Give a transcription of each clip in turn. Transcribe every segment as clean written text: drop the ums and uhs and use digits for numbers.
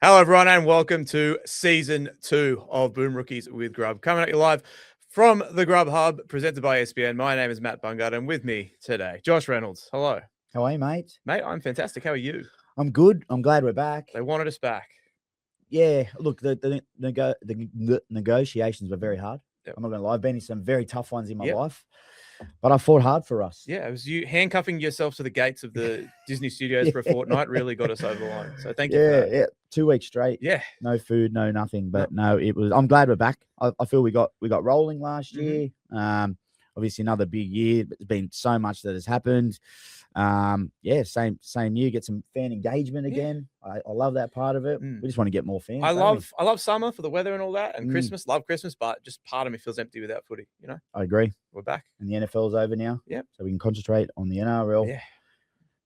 Hello, everyone, and welcome to Season 2 of Boom Rookies with Grub. Coming at you live from the Grub Hub, presented by ESPN. My name is Matt Bungard, and with me today, Josh Reynolds. Hello. How are you, mate? Mate, I'm fantastic. How are you? I'm good. I'm glad we're back. They wanted us back. Yeah, look, the negotiations were very hard. Yep. I'm not going to lie. I've been in some very tough ones in my life, but I fought hard for us. Yeah, it was you handcuffing yourself to the gates of the Disney studios for a fortnight really got us over the line. So thank you for that. Yeah, 2 weeks straight. Yeah. No food, no nothing. But no, it was. I'm glad we're back. I feel we got rolling last year. Obviously another big year. There's been so much that has happened. Same year. Get some fan engagement again. I love that part of it. We just want to get more fans. I love summer for the weather and all that, and Christmas. Love Christmas, but just part of me feels empty without footy. You know. I agree. We're back, and the NFL's over now. Yeah, so we can concentrate on the NRL. Yeah.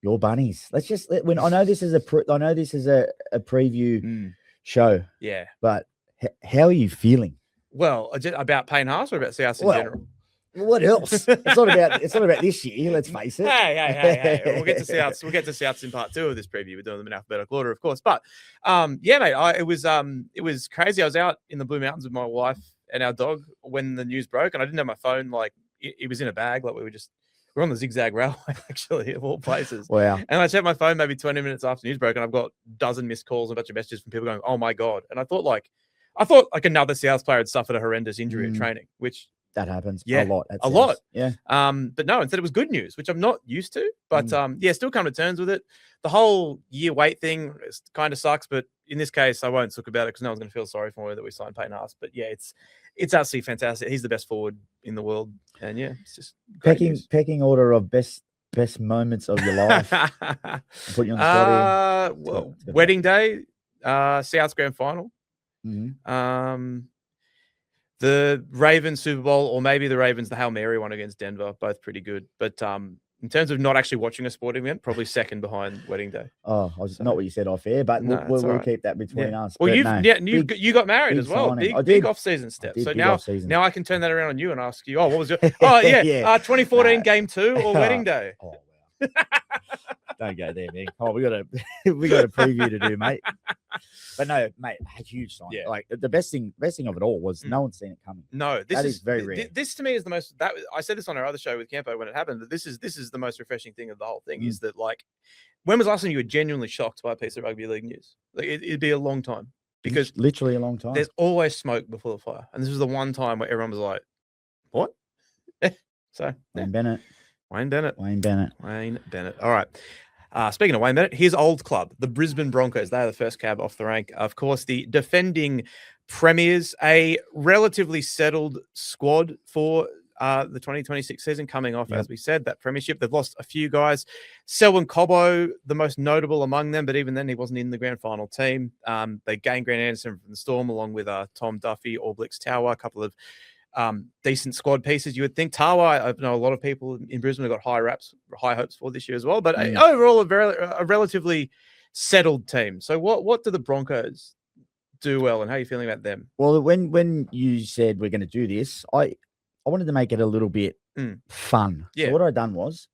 Your bunnies. Let's just. I know this is a preview show. Yeah. But how are you feeling? Well, about Payne Haas or about South in general? What else? It's not about this year. Let's face it. Hey. We'll get to Souths. We'll get to Souths in part 2 of this preview. We're doing them in alphabetical order, of course. But mate, it was crazy. I was out in the Blue Mountains with my wife and our dog when the news broke, and I didn't have my phone. Like it was in a bag. Like we're on the Zigzag Railway, actually, of all places. Wow. And I checked my phone maybe 20 minutes after news broke, and I've got a dozen missed calls and a bunch of messages from people going, "Oh my God!" And I thought like another South player had suffered a horrendous injury at training, which. That happens a lot. Yeah. But no, instead it was good news, which I'm not used to. But still come to terms with it. The whole year wait thing kind of sucks. But in this case, I won't talk about it because no one's going to feel sorry for me that we signed Payne Haas. But yeah, it's absolutely fantastic. He's the best forward in the world. And yeah, it's just pecking order of best moments of your life. Put you on the spot here. Wedding day, South's grand final. The Ravens Super Bowl, or maybe the Ravens, the Hail Mary one against Denver, both pretty good. But in terms of not actually watching a sporting event, probably second behind wedding day. Oh, not what you said off air, but we'll keep that between us. Well, you got married as well. Big off-season step. So now I can turn that around on you and ask you, what was your 2014 game 2 or wedding day? Oh, wow. Don't go there, man. Oh, we got a preview to do, mate. But no, mate, a huge sign. Yeah. Like the best thing of it all was no one's seen it coming. No, that is very rare. This to me is the most. I said this on our other show with Campo when it happened. That this is the most refreshing thing of the whole thing is that like, when was the last time you were genuinely shocked by a piece of rugby league news? Like it'd be a long time because literally a long time. There's always smoke before the fire, and this was the one time where everyone was like, "What?" Wayne Bennett. All right. Speaking of Wayne Bennett, his old club, the Brisbane Broncos, they are the first cab off the rank. Of course, the defending premiers, a relatively settled squad for the 2026 season coming off, as we said, that premiership. They've lost a few guys. Selwyn Cobbo, the most notable among them, but even then he wasn't in the grand final team. They gained Grant Anderson from the Storm along with Tom Duffy, All Blix Tower, a couple of decent squad pieces. You would think Tawa, I know a lot of people in Brisbane have got high hopes for this year as well, but overall a relatively settled team. So what do the Broncos do well, and how are you feeling about them? Well, when you said we're going to do this, I wanted to make it a little bit fun. Yeah. So what I've done was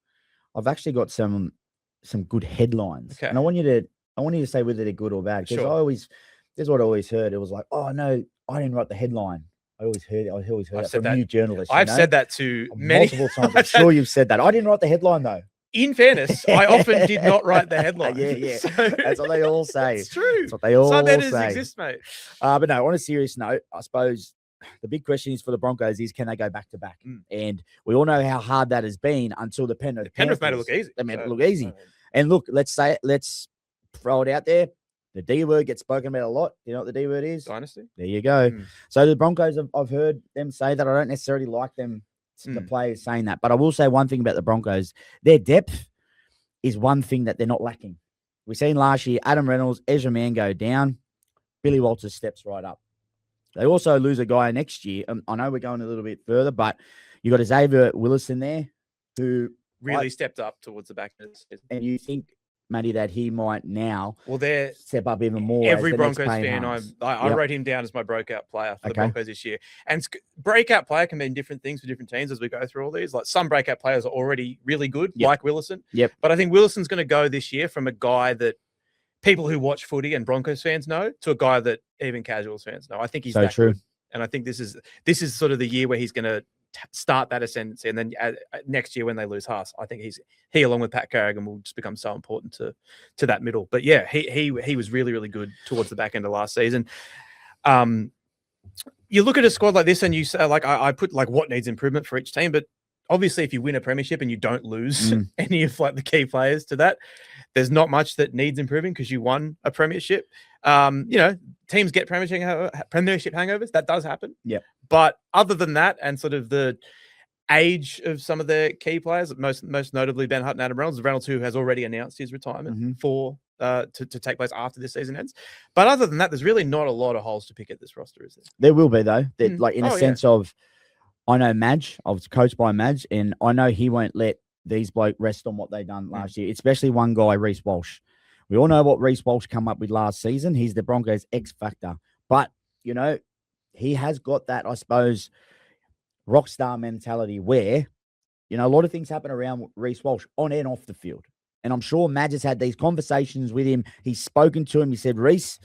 I've actually got some good headlines, and I want you to say whether they're good or bad, because this is what I always heard. It was like, oh no, I didn't write the headline. I always heard that from new journalists. I've said that to multiple times. I'm sure you've said that. I didn't write the headline though. In fairness, I often did not write the headline. Yeah. So, that's what they all say. It's true. That's what they all say. Some exist, mate. But no, on a serious note, I suppose the big question is for the Broncos is, can they go back to back? And we all know how hard that has been until the Penrith made it look easy. They made it look easy. And look, let's throw it out there. The D word gets spoken about a lot. You know what the D word is? Dynasty. There you go. So the Broncos, I've heard them say that. I don't necessarily like them, the players saying that. But I will say one thing about the Broncos. Their depth is one thing that they're not lacking. We've seen last year, Adam Reynolds, Ezra Mann go down. Billy Walters steps right up. They also lose a guy next year. I know we're going a little bit further, but you got Xavier Willis in there who really stepped up towards the back. And you think, Matty, that he might now they're step up even more. Every Broncos fan, I wrote him down as my breakout player for the Broncos this year. And breakout player can mean different things for different teams as we go through all these. Like some breakout players are already really good, like Willison. Yep. But I think Willison's going to go this year from a guy that people who watch footy and Broncos fans know to a guy that even casuals fans know. I think he's So that true. good. And I think this is sort of the year where he's going to start that ascendancy. And then next year when they lose Haas, I think he along with Pat Carrigan will just become so important to that middle. But yeah, he was really, really good towards the back end of last season. You look at a squad like this and you say, like, I put like what needs improvement for each team, but obviously if you win a premiership and you don't lose any of like the key players to that, there's not much that needs improving because you won a premiership. Teams get premiership hangovers. That does happen. Yeah. But other than that, and sort of the age of some of their key players, most notably Ben Hunt and Adam Reynolds, who has already announced his retirement to take place after this season ends. But other than that, there's really not a lot of holes to pick at this roster, is there? There will be though. Like in a sense of, I know Madge. I was coached by Madge, and I know he won't let these bloke rest on what they done last year, especially one guy, Reece Walsh. We all know what Reece Walsh come up with last season. He's the Broncos' X factor. But, he has got that, I suppose, rock star mentality where, a lot of things happen around Reece Walsh on and off the field. And I'm sure Madge has had these conversations with him. He's spoken to him. He said, Reece,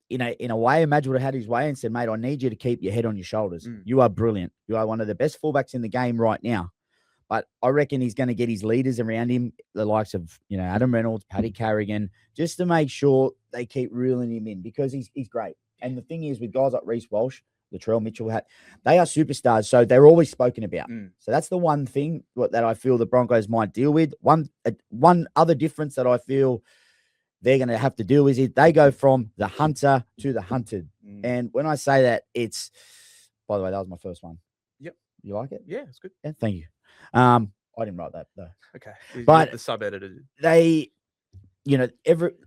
in a way, Madge would have had his way and said, mate, I need you to keep your head on your shoulders. You are brilliant. You are one of the best fullbacks in the game right now. But I reckon he's going to get his leaders around him, the likes of, Adam Reynolds, Paddy Carrigan, just to make sure they keep reeling him in because he's great. And the thing is, with guys like Reece Walsh, Latrell Mitchell, they are superstars, so they're always spoken about. So that's the one thing that I feel the Broncos might deal with. One other difference that I feel they're going to have to deal with is they go from the hunter to the hunted. And when I say that, it's, by the way, that was my first one. Yep. You like it? Yeah, it's good. Yeah, thank you. I didn't write that though. Okay. But the sub-editor. They,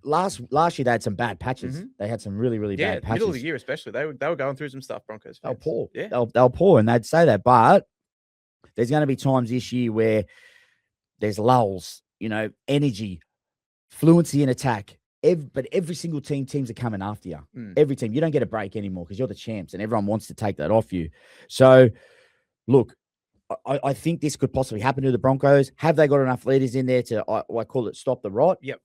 last year they had some bad patches. They had some really, really bad patches. Middle of the year especially. They were going through some stuff, Broncos fans. They were poor. Yeah. They were poor, and they'd say that. But there's going to be times this year where there's lulls, energy, fluency in attack. But every single teams are coming after you. Every team. You don't get a break anymore because you're the champs, and everyone wants to take that off you. So, look, I think this could possibly happen to the Broncos. Have they got enough leaders in there to, I call it, stop the rot? Yep.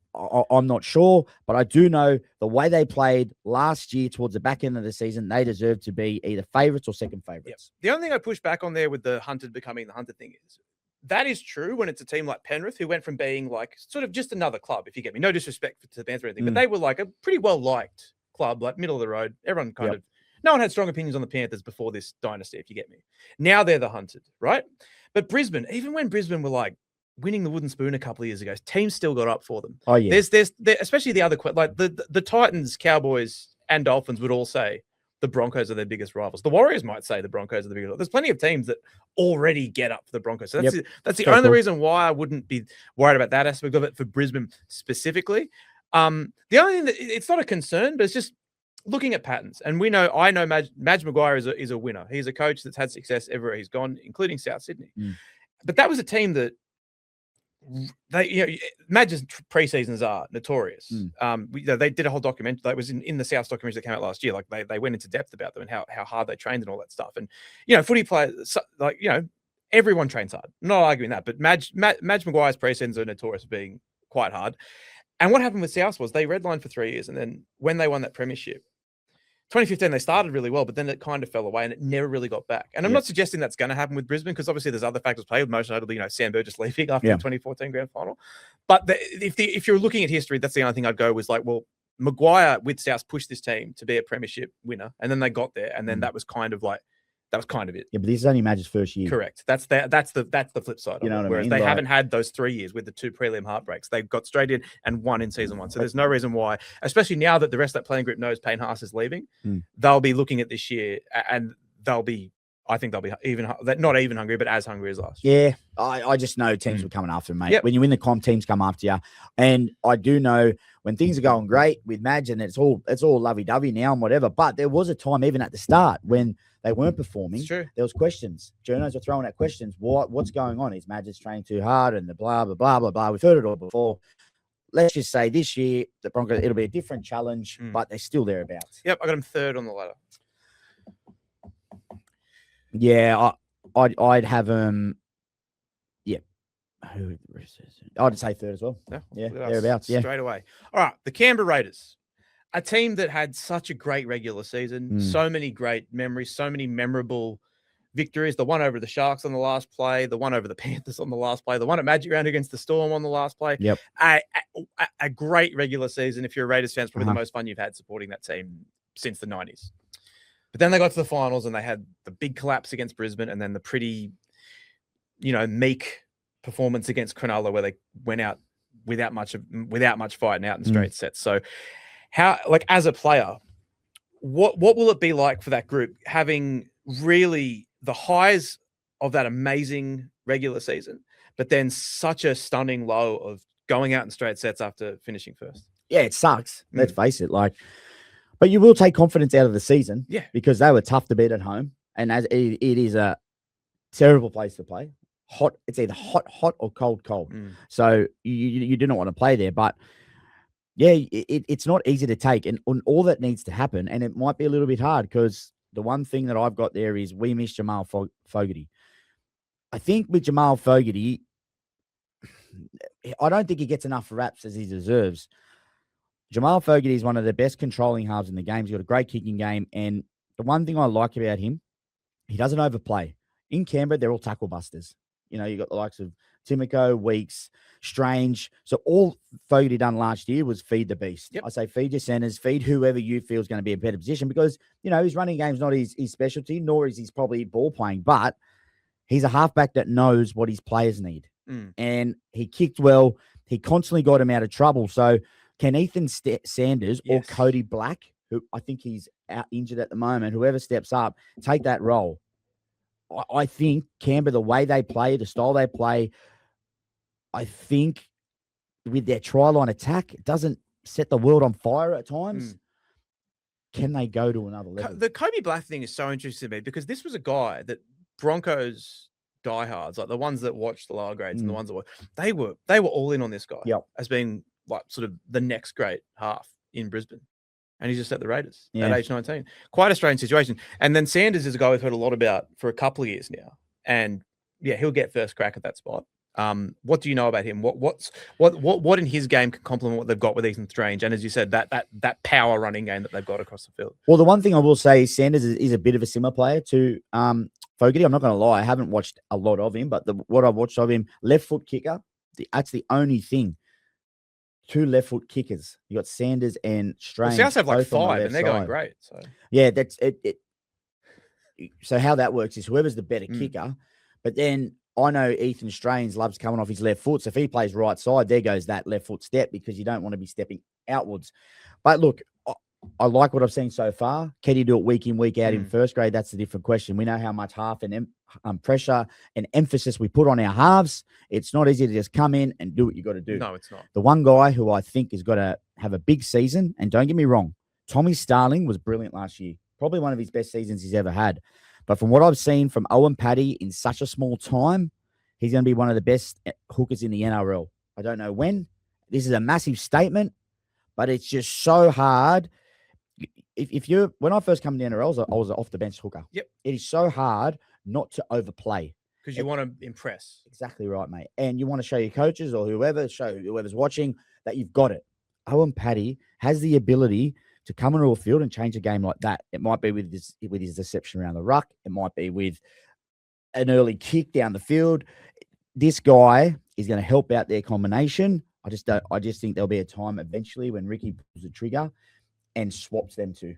I'm not sure, but I do know the way they played last year towards the back end of the season, they deserve to be either favourites or second favourites. Yep. The only thing I push back on there with the hunted becoming the hunted thing is that is true when it's a team like Penrith, who went from being like sort of just another club, if you get me. No disrespect to the Panthers or anything, but they were like a pretty well-liked club, like middle of the road. Everyone kind of, no one had strong opinions on the Panthers before this dynasty, if you get me. Now they're the hunted, right? But Brisbane, even when Brisbane were like winning the wooden spoon a couple of years ago, teams still got up for them. Oh yeah. There's especially the other, like the Titans, Cowboys, and Dolphins would all say the Broncos are their biggest rivals. The Warriors might say the Broncos are the biggest. There's plenty of teams that already get up for the Broncos. So that's the only reason why I wouldn't be worried about that aspect of it for Brisbane specifically. The only thing that it's not a concern, but it's just looking at patterns. And I know Madge Maguire is a winner. He's a coach that's had success everywhere he's gone, including South Sydney. But that was a team that Madge's pre-seasons are notorious. They did a whole documentary that was in the South documentary that came out last year. Like they went into depth about them and how hard they trained and all that stuff. And footy players, everyone trains hard. I'm not arguing that, but Madge Maguire's pre-seasons are notorious for being quite hard. And what happened with South was they redlined for 3 years, and then when they won that premiership, 2015, they started really well, but then it kind of fell away and it never really got back. And I'm not suggesting that's going to happen with Brisbane because obviously there's other factors played, most notably, Sam Burgess leaving after the 2014 grand final. But if you're looking at history, that's the only thing I'd go was like, well, Maguire with South pushed this team to be a premiership winner, and then they got there, and then that was kind of it. Yeah, but this is only Madge's first year. Correct. That's the flip side. You know what I mean? Whereas they haven't had those 3 years with the 2 prelim heartbreaks. They got straight in and won in season 1. So there's no reason why, especially now that the rest of that playing group knows Payne Haas is leaving, they'll be looking at this year and I think they'll be not even hungry, but as hungry as last year. Yeah, I just know teams were coming after him, mate. Yep. When you win the comp, teams come after you. And I do know when things are going great with Madge and it's all lovey-dovey now and whatever. But there was a time even at the start when they weren't performing. It's true. There was questions. Journos were throwing out questions. What's going on? Is Madge just training too hard and the blah, blah, blah, blah, blah. We've heard it all before. Let's just say this year, the Broncos, it'll be a different challenge, but they're still thereabouts. Yep, I got them third on the ladder. Yeah, I'd have them. Yeah, I'd say third as well. Yeah, thereabouts. Yeah, straight away. All right, the Canberra Raiders, a team that had such a great regular season, so many great memories, so many memorable victories. The one over the Sharks on the last play, the one over the Panthers on the last play, the one at Magic Round against the Storm on the last play. Yep. A great regular season. If you're a Raiders fan, it's probably the most fun you've had supporting that team since the 90s. But then they got to the finals and they had the big collapse against Brisbane and then the pretty, meek performance against Cronulla where they went out without much fighting out in straight sets. So how, as a player, what will it be like for that group having really the highs of that amazing regular season, but then such a stunning low of going out in straight sets after finishing first? Yeah, it sucks. Let's face it. But you will take confidence out of the season, because they were tough to beat at home, and as it is a terrible place to play. Hot, it's either hot or cold. So you do not want to play there. But yeah, it's not easy to take, and all that needs to happen, and it might be a little bit hard because the one thing that I've got there is we miss Jamal Fogarty. I think with Jamal Fogarty, I don't think he gets enough raps as he deserves. Jamal Fogarty is one of the best controlling halves in the game. He's got a great kicking game. And the one thing I like about him, he doesn't overplay. In Canberra, they're all tackle busters. You got the likes of Timoko, Weeks, Strange. So all Fogarty done last year was feed the beast. Yep. I say feed your centers, feed whoever you feel is going to be a better position because, his running game's not his specialty, nor is he's probably ball playing. But he's a halfback that knows what his players need. And he kicked well. He constantly got him out of trouble. So can Ethan Sanders or Cody Black, who I think he's out injured at the moment, whoever steps up, take that role? I think Canberra, the way they play, the style they play, I think with their try line attack, it doesn't set the world on fire at times. Can they go to another level? The Kobe Black thing is so interesting to me because this was a guy that Broncos diehards, like the ones that watch the lower grades and the ones that they were all in on this guy as being sort of the next great half in Brisbane. And he's just at the Raiders at age 19. Quite a strange situation. And then Sanders is a guy we've heard a lot about for a couple of years now. And he'll get first crack at that spot. What do you know about him? What in his game can complement what they've got with Ethan Strange? And as you said, that power running game that they've got across the field. Well, the one thing I will say is Sanders is a bit of a similar player to Fogarty. I'm not going to lie. I haven't watched a lot of him, but what I've watched of him, left foot kicker, that's the only thing. 2 left foot kickers. You got Sanders and Strange. Well, Souths have 5, and they're going great. So yeah, that's it. So how that works is whoever's the better kicker, but then I know Ethan Strange loves coming off his left foot. So if he plays right side, there goes that left foot step because you don't want to be stepping outwards. But look, I like what I've seen so far. Can you do it week in, week out in first grade? That's a different question. We know how much half and pressure and emphasis we put on our halves. It's not easy to just come in and do what you got to do. No, it's not. The one guy who I think is going to have a big season, and don't get me wrong, Tommy Starling was brilliant last year. Probably one of his best seasons he's ever had. But from what I've seen from Owen Paddy in such a small time, he's going to be one of the best hookers in the NRL. I don't know when. This is a massive statement, but it's just so hard. When I first come to the NRL, I was an off the bench hooker. Yep. It is so hard not to overplay. Because you want to impress. Exactly right, mate. And you want to show your coaches or whoever's watching that you've got it. Owen Paddy has the ability to come into a field and change a game like that. It might be with his deception around the ruck. It might be with an early kick down the field. This guy is going to help out their combination. I just think there'll be a time eventually when Ricky pulls the trigger and swaps them two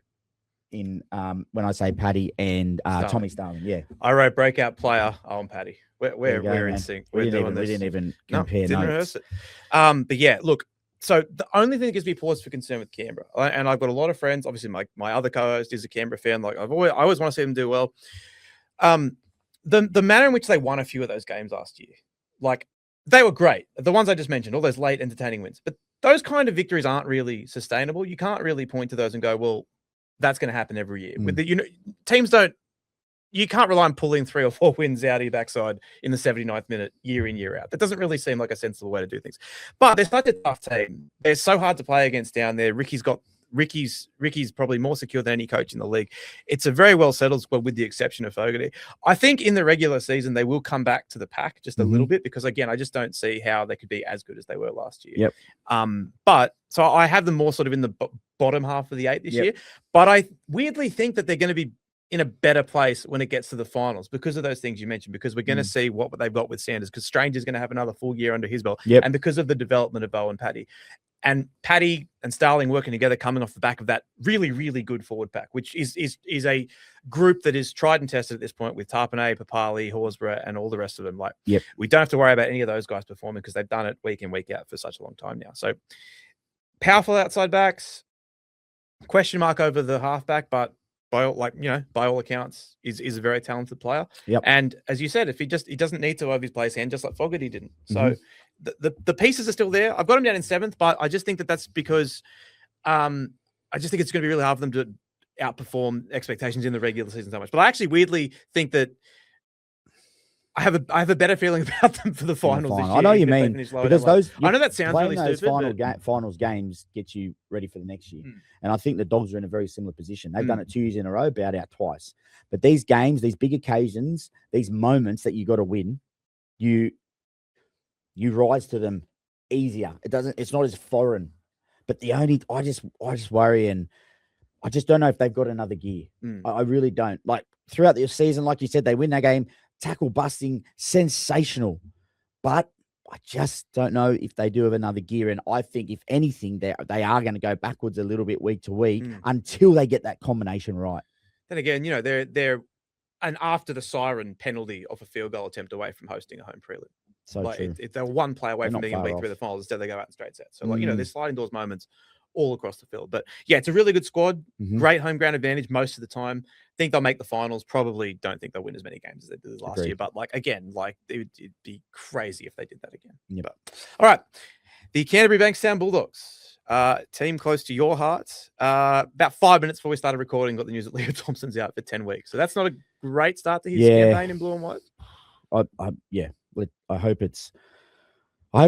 in when I say Paddy and Tommy Starling. Yeah. I wrote breakout player Owen Paddy. We're in sync. We didn't even compare didn't notes. Rehearse it. But yeah, look, so the only thing that gives me pause for concern with Canberra, and I've got a lot of friends, obviously my other co-host is a Canberra fan. Like I always want to see them do well. The manner in which they won a few of those games last year, like they were great. The ones I just mentioned, all those late entertaining wins, but those kind of victories aren't really sustainable. You can't really point to those and go, well, that's going to happen every year. With teams don't. You can't rely on pulling 3 or 4 wins out of your backside in the 79th minute, year in, year out. That doesn't really seem like a sensible way to do things. But they're such a tough team. They're so hard to play against down there. Ricky's got Ricky's probably more secure than any coach in the league. It's a very well settled squad with the exception of Fogarty. I think in the regular season they will come back to the pack just a little bit because again I just don't see how they could be as good as they were last year. But so I have them more sort of in the bottom half of the 8 this year. But I weirdly think that they're going to be in a better place when it gets to the finals because of those things you mentioned, because we're going to see what they've got with Sanders, because Stranger's going to have another full year under his belt, and because of the development of Bo and Paddy. And Paddy and Starling working together, coming off the back of that really, really good forward pack, which is a group that is tried and tested at this point with Tarpanay, Papali, Horsburgh, and all the rest of them. Like, we don't have to worry about any of those guys performing because they've done it week in, week out for such a long time now. So powerful outside backs, question mark over the halfback, but by all accounts, is a very talented player. And as you said, if he doesn't need to overplay his hand, just like Fogarty didn't. So the pieces are still there. I've got him down in 7th, but I just think that's because I just think it's going to be really hard for them to outperform expectations in the regular season so much. But I actually weirdly think that I have a better feeling about them for the finals this year. I know you mean, because I know that sounds really stupid. Finals games get you ready for the next year. And I think the Dogs are in a very similar position. They've done it 2 years in a row, bowed out twice. But these games, these big occasions, these moments that you got to win, you rise to them easier. It's not as foreign. But I just worry, and I just don't know if they've got another gear. I really don't. Like throughout the season, like you said, they win that game. Tackle busting, sensational. But I just don't know if they do have another gear. And I think, if anything, they are going to go backwards a little bit week to week until they get that combination right. Then again, they're and after the siren penalty of a field goal attempt away from hosting a home prelim. So true. They're one play away from being in week 3 of the finals. Instead, they go out in straight sets. So, there's sliding doors moments all across the field. But yeah, it's a really good squad. Great home ground advantage most of the time. Think they'll make the finals. Probably don't think they'll win as many games as they did last year. But it'd be crazy if they did that again. But, all right. The Canterbury Bankstown Bulldogs, team close to your heart. About 5 minutes before we started recording, got the news that Leo Thompson's out for 10 weeks. So that's not a great start to his campaign in blue and white. I hope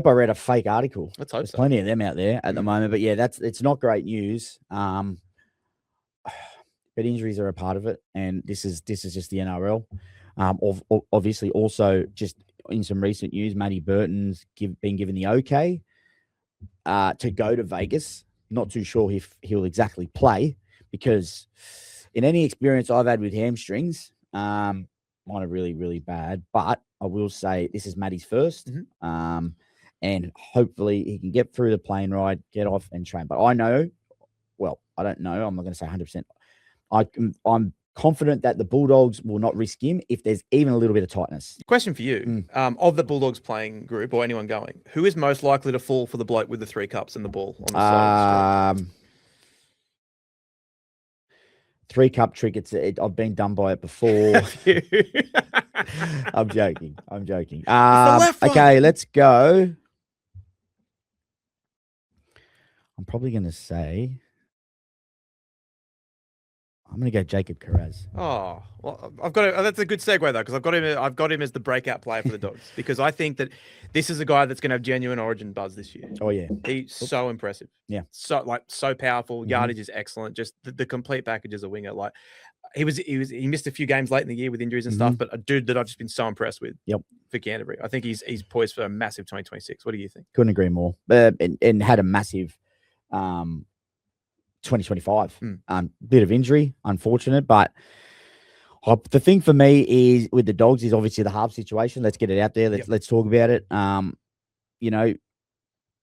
I read a fake article. Let's hope There's plenty of them out there at the moment. But yeah, it's not great news. But injuries are a part of it, and this is just the NRL. Obviously, also just in some recent news, Matty Burton's been given the okay to go to Vegas. Not too sure if he'll exactly play, because in any experience I've had with hamstrings, mine are really, really bad. But I will say this is Matty's first. And hopefully he can get through the plane ride, get off and train. But I don't know. I'm not going to say 100%. I'm confident that the Bulldogs will not risk him if there's even a little bit of tightness. Question for you. Of the Bulldogs playing group or anyone going, who is most likely to fall for the bloke with the 3 cups and the ball on the side of the street? 3 cup trick. I've been done by it before. I'm joking. Okay, let's go. I'm probably going to say, I'm going to go Jacob Carraz. Oh, well, that's a good segue though, because I've got him as the breakout player for the Dogs, because I think that this is a guy that's going to have genuine Origin buzz this year. Oh yeah, he's so impressive. Yeah, so powerful. Yardage is excellent. Just the complete package as a winger. Like he missed a few games late in the year with injuries and stuff, but a dude that I've just been so impressed with. For Canterbury, I think he's poised for a massive 2026. What do you think? Couldn't agree more. And had a massive 2025. Bit of injury, unfortunate, but the thing for me is with the Dogs is obviously the half situation. Let's get it out there. Let's talk about it.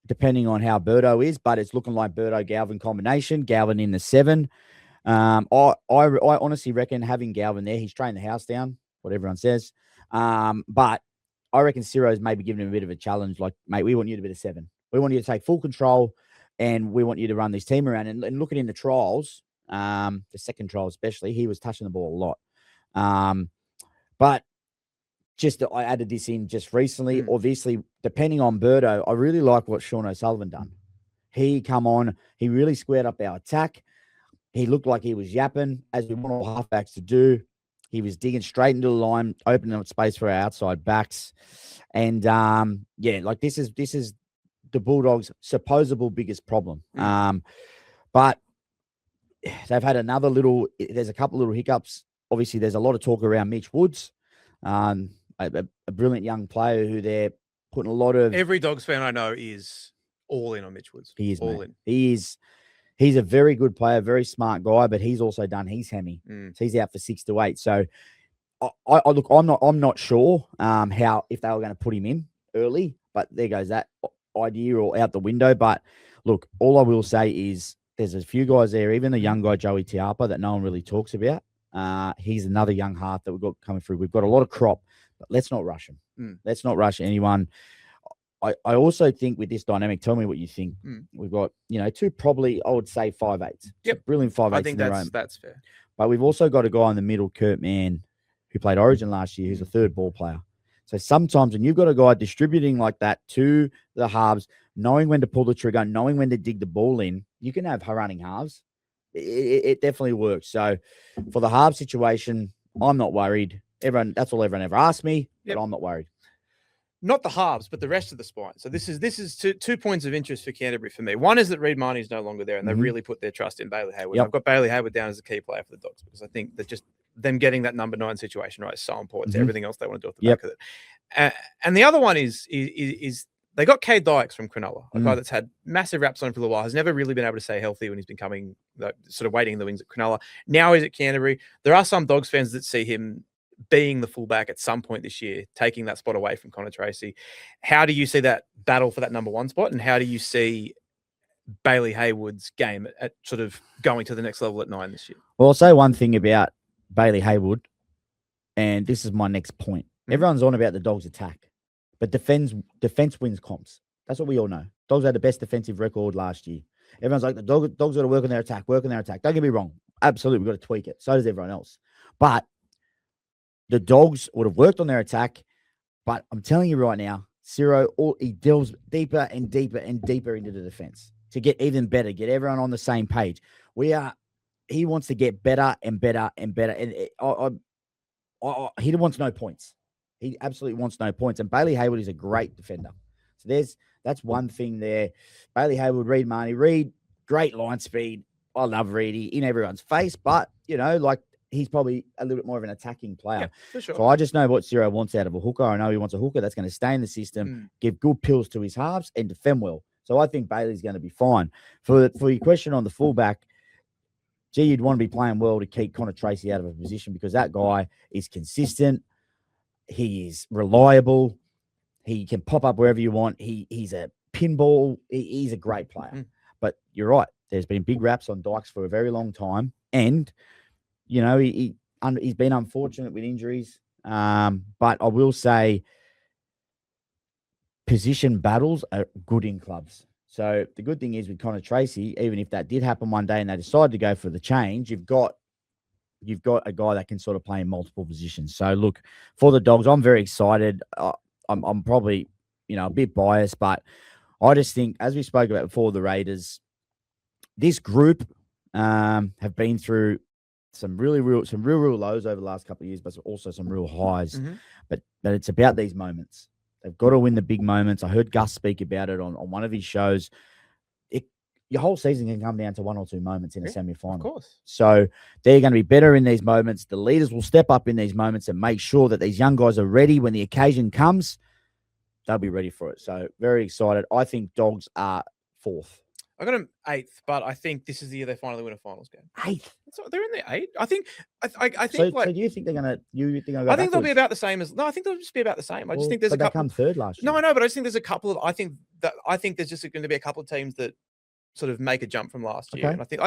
Depending on how Birdo is, but it's looking like Birdo Galvin combination. Galvin in the 7. I honestly reckon having Galvin there, he's trained the house down, what everyone says. But I reckon Ciro's maybe giving him a bit of a challenge. Like, mate, we want you to be the 7. We want you to take full control. And we want you to run this team around. And looking in the trials, the second trial especially, he was touching the ball a lot. But I added this in just recently. Obviously, depending on Birdo, I really like what Sean O'Sullivan done. He come on. He really squared up our attack. He looked like he was yapping, as we want all halfbacks to do. He was digging straight into the line, opening up space for our outside backs. And, this is the Bulldogs' supposable biggest problem. But they've had there's a couple little hiccups. Obviously, there's a lot of talk around Mitch Woods, a brilliant young player who they're putting a lot of. Every Dogs fan I know is all in on Mitch Woods. He is all in. He's a very good player, very smart guy, but he's also done his hemi. So he's out for 6 to 8. So I look, I'm not sure how if they were going to put him in early, but there goes that idea or out the window. But look, all I will say is there's a few guys there, even the young guy Joey Tiapa that no one really talks about. He's another young half that we've got coming through. We've got a lot of crop, but let's not rush him. Let's not rush anyone. I also think with this dynamic, tell me what you think. We've got, two probably, I would say 5'8". Yep. Brilliant 5'8". I think that's fair. But we've also got a guy in the middle, Kurt Mann, who played Origin last year, who's a third ball player. So sometimes when you've got a guy distributing like that to the halves, knowing when to pull the trigger, knowing when to dig the ball in, you can have running halves. It definitely works. So for the half situation, I'm not worried. That's all everyone ever asked me, but I'm not worried. Not the halves, but the rest of the spine. So this is two points of interest for Canterbury for me. One is that Reid Marnie is no longer there, and they really put their trust in Bailey Hayward. I've got Bailey Hayward down as a key player for the Dogs because I think that just them getting that number 9 situation right is so important to everything else they want to do at the back of it. And the other one is they got Cade Dykes from Cronulla, a guy that's had massive raps on for a little while, has never really been able to stay healthy when he's been coming, sort of waiting in the wings at Cronulla. Now he's at Canterbury. There are some Dogs fans that see him being the fullback at some point this year, taking that spot away from Connor Tracy. How do you see that battle for that number 1 spot? And how do you see Bailey Hayward's game at sort of going to the next level at 9 this year? Well, I'll say one thing about Bailey Hayward, and this is my next point. Everyone's on about the Dogs' attack, but defense wins comps. That's what we all know. Dogs had the best defensive record last year. Everyone's like, the Dogs got to work on their attack. Don't get me wrong. Absolutely, we've got to tweak it. So does everyone else. But the Dogs would have worked on their attack, but I'm telling you right now, Ciro, he delves deeper and deeper and deeper into the defense to get even better, get everyone on the same page. He wants to get better and better and better, and he wants no points. He absolutely wants no points, and Bailey Hayward is a great defender. So that's one thing there. Bailey Hayward, Reid Marnie, great line speed. I love Reedy in everyone's face, but he's probably a little bit more of an attacking player. Yeah, for sure. So I just know what Ciro wants out of a hooker. I know he wants a hooker that's going to stay in the system, give good pills to his halves, and defend well. So I think Bailey's going to be fine. For your question on the fullback, you'd want to be playing well to keep Connor Tracy out of a position because that guy is consistent. He is reliable. He can pop up wherever you want. He's a pinball. He's a great player. But you're right. There's been big raps on Dykes for a very long time. And he's been unfortunate with injuries. But I will say position battles are good in clubs. So the good thing is with Connor Tracy, even if that did happen one day and they decide to go for the change, you've got a guy that can sort of play in multiple positions. So look, for the Dogs, I'm very excited. I'm probably, a bit biased, but I just think, as we spoke about before, the Raiders, this group have been through some real lows over the last couple of years, but also some real highs. But it's about these moments. They've got to win the big moments. I heard Gus speak about it on one of his shows. Your whole season can come down to 1 or 2 moments in a semi-final. Of course. So they're going to be better in these moments. The leaders will step up in these moments and make sure that these young guys are ready when the occasion comes. They'll be ready for it. So very excited. I think Dogs are 4th. I got them 8th, but I think this is the year they finally win a finals game. 8th. So they're in the 8th. I think. So do you think they're going to? I think they'll be about the same as. No, I think they'll just be about the same. I just think there's a couple. They come 3rd last year. No, I know, but I just think there's a couple of. I think there's just going to be a couple of teams that sort of make a jump from last year. And I think.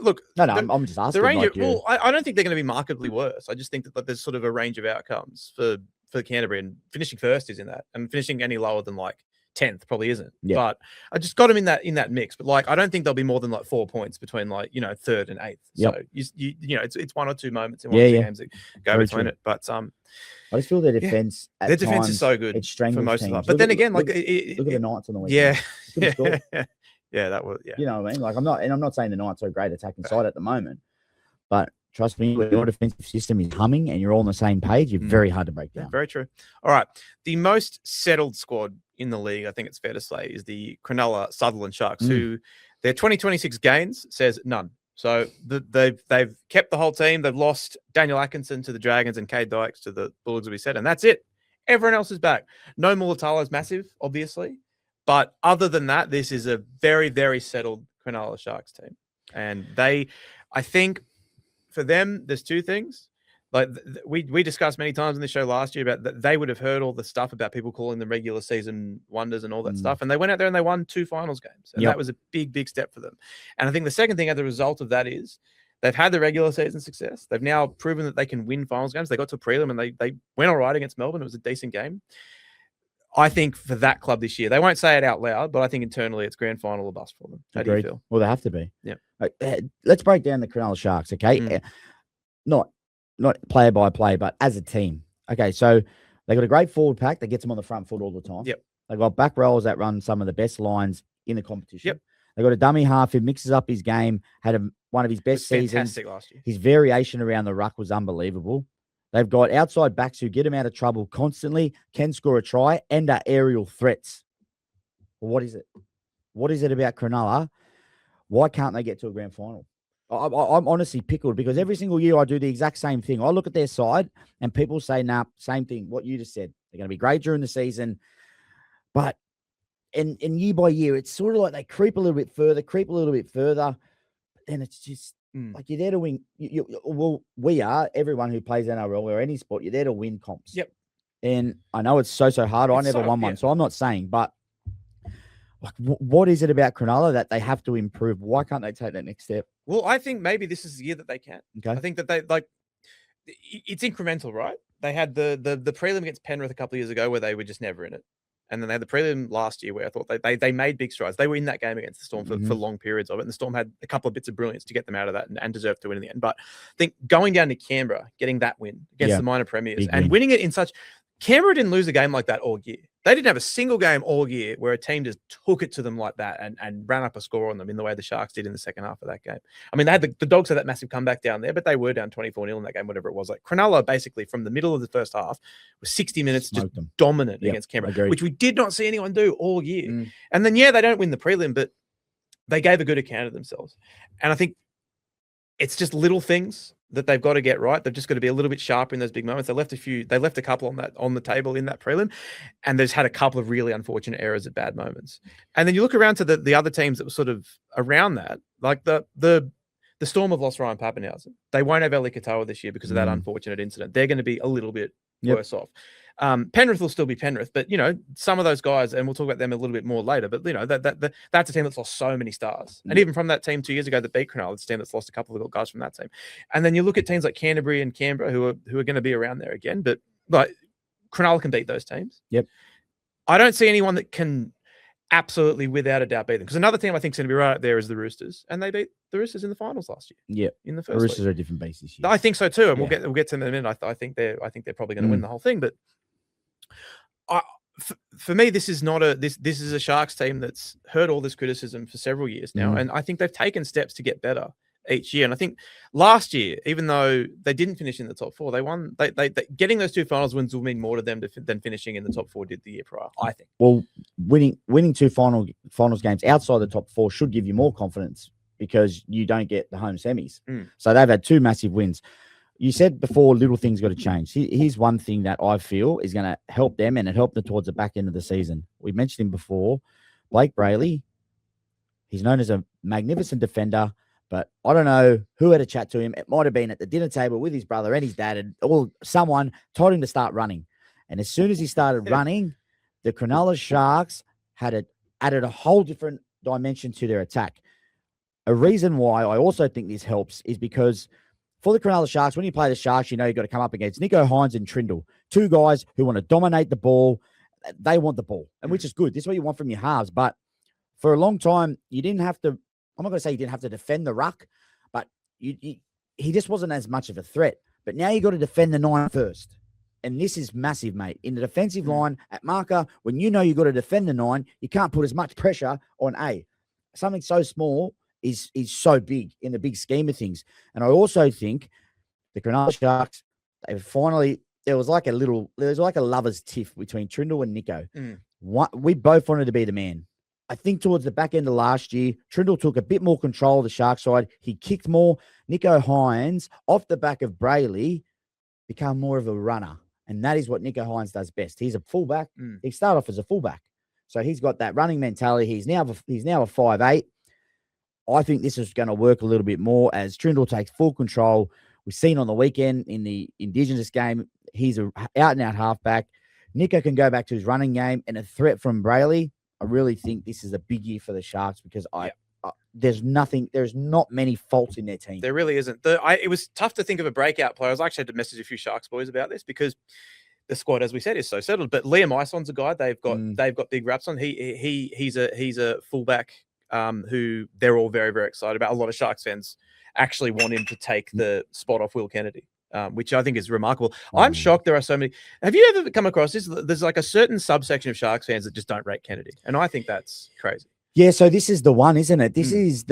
Look. No, I'm just asking. The range. I don't think they're going to be markedly worse. I just think that there's sort of a range of outcomes for Canterbury, and finishing 1st is in that, and finishing any lower than 10th probably isn't. But I just got them in that mix. But I don't think there'll be more than 4 points between 3rd and 8th. So it's 1 or 2 moments in one of the games that go between it. But I just feel their defense. Their defense is so good. It strangles for most teams. of them. But then again, look at the Knights on the weekend. Yeah, that was. Yeah. You know what I mean? I'm not saying the Knights are a great attacking side at the moment, but trust me, when your defensive system is humming and you're all on the same page, you're very hard to break down. Yeah, very true. All right. The most settled squad in the league, I think it's fair to say, is the Cronulla Sutherland Sharks, who their 2026 gains says none. So they've kept the whole team. They've lost Daniel Atkinson to the Dragons and Cade Dykes to the Bulldogs, as we said, and that's it. Everyone else is back. No Mulatalo is massive, obviously, but other than that, this is a very, very settled Cronulla Sharks team. And I think for them, there's two things. Like we discussed many times on the show last year about that they would have heard all the stuff about people calling them regular season wonders and all that stuff. And they went out there and they won 2 finals games. And that was a big, big step for them. And I think the second thing as a result of that is they've had the regular season success. They've now proven that they can win finals games. They got to a prelim and they went all right against Melbourne. It was a decent game. I think for that club this year, they won't say it out loud, but I think internally it's grand final or bust for them. How do you feel? Well, they have to be. Yeah. Let's break down the Cronulla Sharks, okay? Not player by player, but as a team. Okay, so they got a great forward pack that gets them on the front foot all the time. Yep. They got back rowers that run some of the best lines in the competition. Yep. They got a dummy half who mixes up his game, had one of his best seasons. Last year. His variation around the ruck was unbelievable. They've got outside backs who get him out of trouble constantly, can score a try, and are aerial threats. Well, what is it? What is it about Cronulla? Why can't they get to a grand final? I'm honestly pickled because every single year I do the exact same thing. I look at their side and people say, nah, same thing, what you just said. They're going to be great during the season. But in year by year, it's sort of like they creep a little bit further. And it's just like you're there to win. Well, we are, everyone who plays NRL or any sport, you're there to win comps. Yep. And I know it's so hard. I never won one, so I'm not saying, but like, what is it about Cronulla that they have to improve? Why can't they take that next step? Well, I think maybe this is the year that they can. Okay. I think that it's incremental, right? They had the prelim against Penrith a couple of years ago where they were just never in it. And then they had the prelim last year where I thought they made big strides. They were in that game against the Storm for long periods of it. And the Storm had a couple of bits of brilliance to get them out of that and deserved to win in the end. But I think going down to Canberra, getting that win against the minor premiers and winning it in such... Canberra didn't lose a game like that all year. They didn't have a single game all year where a team just took it to them like that and ran up a score on them in the way the Sharks did in the second half of that game. I mean, they had the Dogs had that massive comeback down there, but they were down 24-0 in that game, whatever it was. Like Cronulla, basically, from the middle of the first half, was 60 minutes just dominant against Canberra, which we did not see anyone do all year. And then, they don't win the prelim, but they gave a good account of themselves. And I think it's just little things that they've got to get right. They've just got to be a little bit sharper in those big moments. They left a couple on the table in that prelim, and they've had a couple of really unfortunate errors at bad moments. And then you look around to the other teams that were sort of around that, like the Storm have lost Ryan Pappenhausen. They won't have Eli Katoa this year because of that unfortunate incident. They're going to be a little bit worse off. Penrith will still be Penrith, but some of those guys, and we'll talk about them a little bit more later. But that's a team that's lost so many stars, and even from that team 2 years ago that beat Cronulla, it's a team that's lost a couple of guys from that team. And then you look at teams like Canterbury and Canberra who are going to be around there again, but like Cronulla can beat those teams. Yep. I don't see anyone that can absolutely without a doubt beat them, because another team I think is going to be right up there is the Roosters, and they beat the Roosters in the finals last year. Yeah, in the first. The Roosters are a different beast this year. I think so too, and we'll get to them in a minute. I think they're probably going to win the whole thing, but. For me, this is this is a Sharks team that's heard all this criticism for several years now, and I think they've taken steps to get better each year. And I think last year, even though they didn't finish in the top four, they won. They getting those 2 finals wins will mean more to them than finishing in the top four did the year prior. I think. Well, winning 2 finals games outside the top 4 should give you more confidence because you don't get the home semis. So they've had 2 massive wins. You said before little things got to change. Here's one thing that I feel is going to help them, and it helped them towards the back end of the season. We mentioned him before, Blake Brayley. He's known as a magnificent defender, but I don't know who had a chat to him. It might have been at the dinner table with his brother and his dad, and someone told him to start running. And as soon as he started running, the Cronulla Sharks added a whole different dimension to their attack. A reason why I also think this helps is because for the Cronulla Sharks, when you play the Sharks, you've got to come up against Nico Hines and Trindle, 2 guys who want to dominate the ball. They want the ball, and which is good. This is what you want from your halves. But for a long time, you didn't have to. I'm not going to say you didn't have to defend the ruck, but he just wasn't as much of a threat. But now you got to defend the 9 first, and this is massive, mate. In the defensive line at marker, when you got to defend the 9, you can't put as much pressure on A. Something so small is so big in the big scheme of things. And I also think the Cronulla Sharks, there was like a lover's tiff between Trindle and Nico. We both wanted to be the man. I think towards the back end of last year, Trindle took a bit more control of the Shark side. He kicked more. Nicho Hynes, off the back of Brayley, become more of a runner. And that is what Nicho Hynes does best. He's a fullback. He started off as a fullback. So he's got that running mentality. He's now a 5'8". I think this is going to work a little bit more as Trindle takes full control. We've seen on the weekend in the Indigenous game, he's an out-and-out halfback. Nicho can go back to his running game and a threat from Brayley. I really think this is a big year for the Sharks because there's not many faults in their team. There really isn't. It was tough to think of a breakout player. I was actually had to message a few Sharks boys about this because the squad, as we said, is so settled. But Liam Ison's a guy they've got big raps on. He's a fullback who they're all very, very excited about. A lot of Sharks fans actually want him to take the spot off Will Kennedy, which I think is remarkable. I'm shocked there are so many. Have you ever come across this? There's like a certain subsection of Sharks fans that just don't rate Kennedy. And I think that's crazy. Yeah, so this is the one, isn't it? This is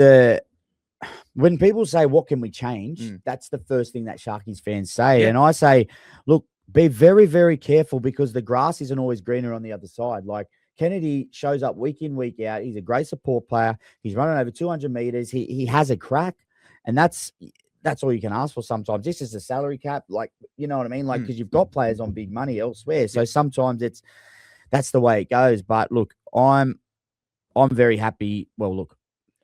when people say, what can we change? That's the first thing that Sharkies fans say. Yeah. And I say, look, be very, very careful because the grass isn't always greener on the other side. Like Kennedy shows up week in, week out. He's a great support player. He's running over 200 meters. He has a crack. And that's all you can ask for sometimes. This is a salary cap. Like, you know what I mean? Like, because you've got players on big money elsewhere. So sometimes that's the way it goes. But look, I'm very happy. Well, look,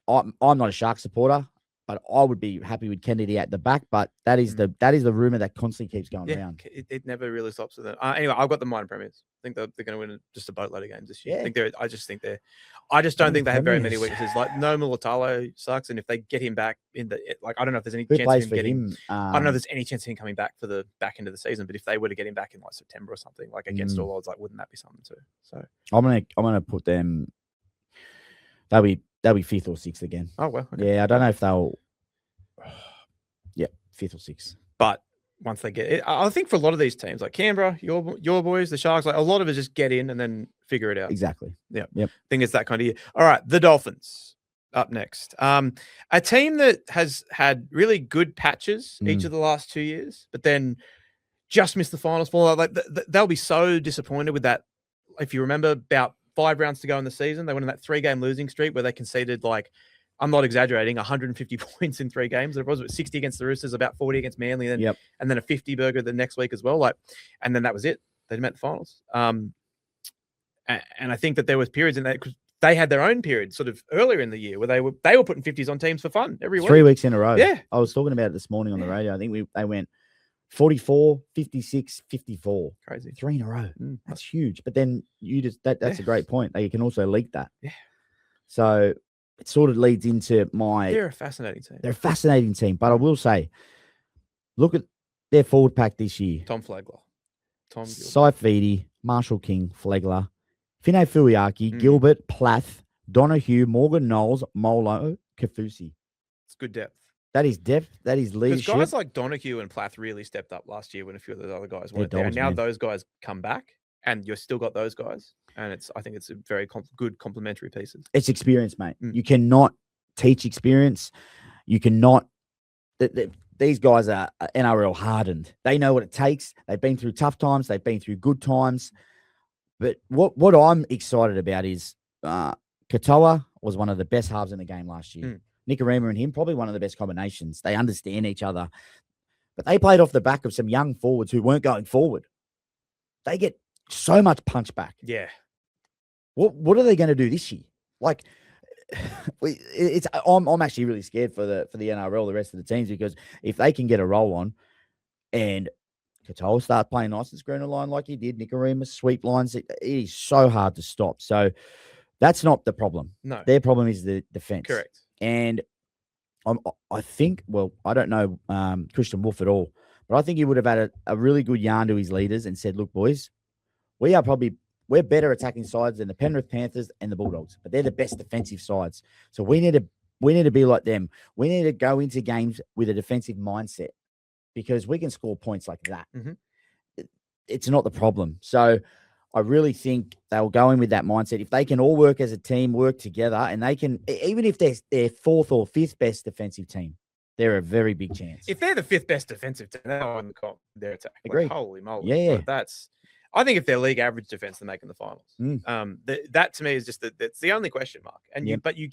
I'm not a Shark supporter, but I would be happy with Kennedy at the back. But that is the rumor that constantly keeps going around. It never really stops with it. Anyway, I've got the minor premiers. I think they're going to win just a boatload of games this year. Yeah. I just don't think they have very many weaknesses. Like no Militalo sucks, and if they get him back I don't know if there's any chance of him I don't know if there's any chance of him coming back for the back end of the season. But if they were to get him back in like September or something, like against all odds, like wouldn't that be something too? So I'm gonna put them. They'll be 5th or 6th again. Oh well. Okay. Yeah, I don't know if they'll. Yeah, 5th or 6th. But once they get it, I think for a lot of these teams, like Canberra, your boys, the Sharks, like a lot of it just get in and then figure it out. Exactly. Yeah. Yep. I think it's that kind of year. All right, the Dolphins up next. A team that has had really good patches each of the last 2 years, but then just missed the finals. Like they'll be so disappointed with that. If you remember, about 5 rounds to go in the season, they went on that 3-game losing streak where they conceded like, I'm not exaggerating, 150 points in 3 games. There was 60 against the Roosters, about 40 against Manly, and then a 50 burger the next week as well. And then that was it. They met the finals. And I think that there was periods in that because they had their own period sort of earlier in the year where they were putting 50s on teams for fun every week. 3 weeks in a row. Yeah, I was talking about it this morning on the radio. I think they went 44, 56, 54. Crazy. 3 in a row. That's huge. But then that's a great point. You can also leak that. Yeah. So it sort of leads into They're a fascinating team. They're a fascinating team. But I will say, look at their forward pack this year. Tom Flegler. Saifidi, Marshall King, Flegler, Fine Fuiaki, Gilbert, Plath, Donahue, Morgan Knowles, Molo, Kafusi. It's good depth. That is depth. That is leadership. Because guys like Donahue and Plath really stepped up last year when a few of those other guys weren't there. And now those guys come back and you've still got those guys. And I think it's a very good complementary pieces. It's experience, mate. You cannot teach experience. You cannot. These guys are NRL hardened. They know what it takes. They've been through tough times. They've been through good times. But what I'm excited about is Katoa was one of the best halves in the game last year. Nikorima and him, probably one of the best combinations. They understand each other. But they played off the back of some young forwards who weren't going forward. They get so much punch back. Yeah. What are they going to do this year? Like, I'm actually really scared for the NRL, the rest of the teams, because if they can get a roll on and Katoa start playing nice and screen a line like he did, Nikorima sweep lines, it is so hard to stop. So that's not the problem. No. Their problem is the defense. Correct. And I think, well, I don't know Christian Wolf at all, but I think he would have had a really good yarn to his leaders and said, look, boys, we're better attacking sides than the Penrith Panthers and the Bulldogs, but they're the best defensive sides. So we need to be like them. We need to go into games with a defensive mindset because we can score points like that. It's not the problem. So I really think they'll go in with that mindset. If they can all work as a team, work together, and they can, even if they're 4th or 5th best defensive team, they're a very big chance. If they're the 5th best defensive team, they're on their attack. Agree. Like, holy moly. Yeah. Like, that's I think if they're league average defense, they're making the finals. That to me is just that's the only question mark. And Yep. you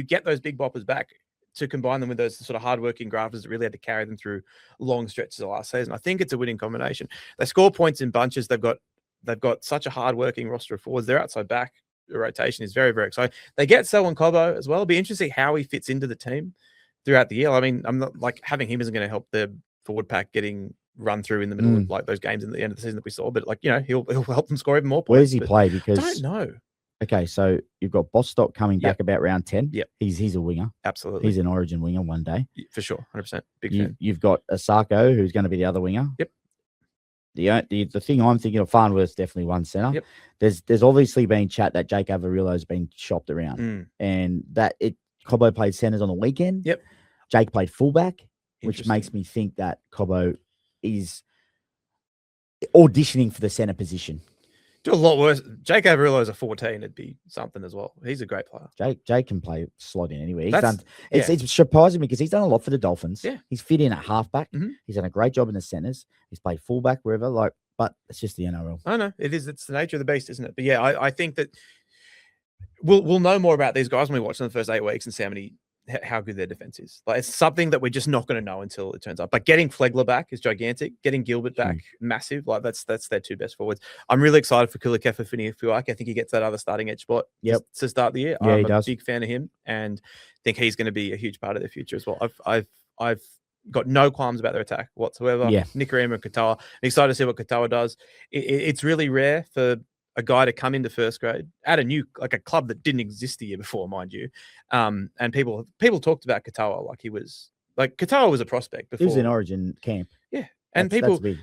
get those big boppers back to combine them with those sort of hardworking grafters that really had to carry them through long stretches of last season. I think it's a winning combination. They score points in bunches. They've got such a hardworking roster of forwards. Their outside back rotation is very, very exciting. They get Selwyn Cobbo as well. It'll be interesting how he fits into the team throughout the year. I mean, I'm not like having him isn't going to help the forward pack getting run through in the middle of like those games at the end of the season that we saw, but like, you know, he'll help them score even more points. Where does he play? Because I don't know. Okay, so you've got Bostock coming back about round 10. Yep. He's a winger. Absolutely. He's an Origin winger one day. For sure. 100%. Big fan. You've got Asako, who's going to be the other winger. Yep. The thing I'm thinking of, Farnworth's definitely one centre. Yep. There's obviously been chat that Jake Avarillo's been shopped around. And that Cobbo played centres on the weekend. Yep. Jake played fullback, which makes me think that Cobbo is auditioning for the centre position. Do a lot worse. Jake Averillo is a 14. It'd be something as well. He's a great player. Jake can play slot in anywhere. It's surprising me because he's done a lot for the Dolphins. Yeah. He's fit in at halfback. He's done a great job in the centres. He's played fullback wherever. But it's just the NRL. I know it is. It's the nature of the beast, isn't it? But yeah, I think that we'll know more about these guys when we watch them the first 8 weeks and see how good their defense is. Like, it's something that we're just not going to know until it turns up. But getting Flegler back is gigantic. Getting Gilbert back, massive. Like that's their two best forwards. I'm really excited for Kulikefa Finifuaki. I think he gets that other starting edge spot to start the year. I'm a big fan of him and think he's going to be a huge part of their future as well. I've got no qualms about their attack whatsoever. Yeah. Nicarima and Katoa. I'm excited to see what Katoa does. It's really rare for a guy to come into first grade at a club that didn't exist the year before, mind you. And people talked about Katoa Katoa was a prospect before. He was in Origin camp. Yeah. And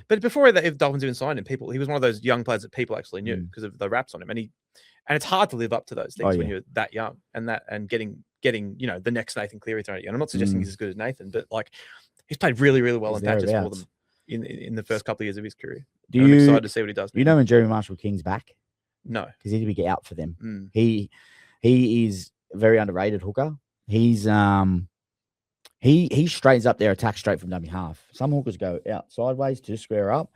but before the Dolphins even signed him, he was one of those young players that people actually knew because of the raps on him. And it's hard to live up to those things when you're that young and getting, you know, the next Nathan Cleary thrown at you. And I'm not suggesting he's as good as Nathan, but like he's played really, really well in patches for them in the first couple of years of his career. I'm excited to see what he does. You know when Jeremy Marshall King's back? No, because he's a big out for them. He is a very underrated hooker. He straightens up their attack straight from dummy half. Some hookers go out sideways to square up.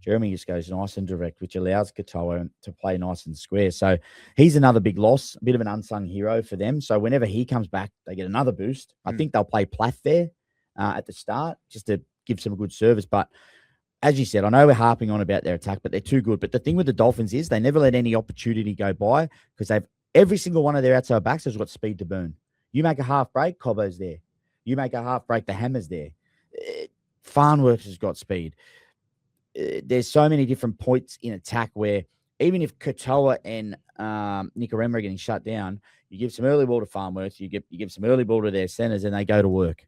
Jeremy just goes nice and direct, which allows Katoa to play nice and square. So he's another big loss, a bit of an unsung hero for them. So whenever he comes back, they get another boost. I think they'll play Plath there at the start just to give some good service. But as you said, I know we're harping on about their attack, but they're too good. But the thing with the Dolphins is they never let any opportunity go by because every single one of their outside backs has got speed to burn. You make a half break, Cobbo's there. You make a half break, the Hammer's there. Farnworth has got speed. There's so many different points in attack where even if Katoa and Nicarima are getting shut down, you give some early ball to Farnworth, you give some early ball to their centers, and they go to work.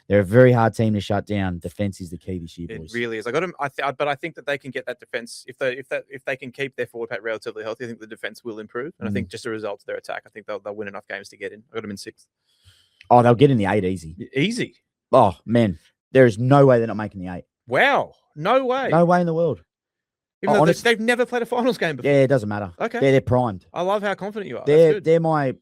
They're a very hard team to shut down. Defense is the key this year, boys. It really is. But I think that they can get that defense if they can keep their forward pack relatively healthy. I think the defense will improve, and I think just a result of their attack, I think they'll win enough games to get in. I got them in 6th. Oh, they'll get in the 8 easy. Easy. Oh man, there is no way they're not making the 8. Wow, no way. No way in the world. Even though they've never played a finals game before. Yeah, it doesn't matter. Okay, they're primed. I love how confident you are. They're my.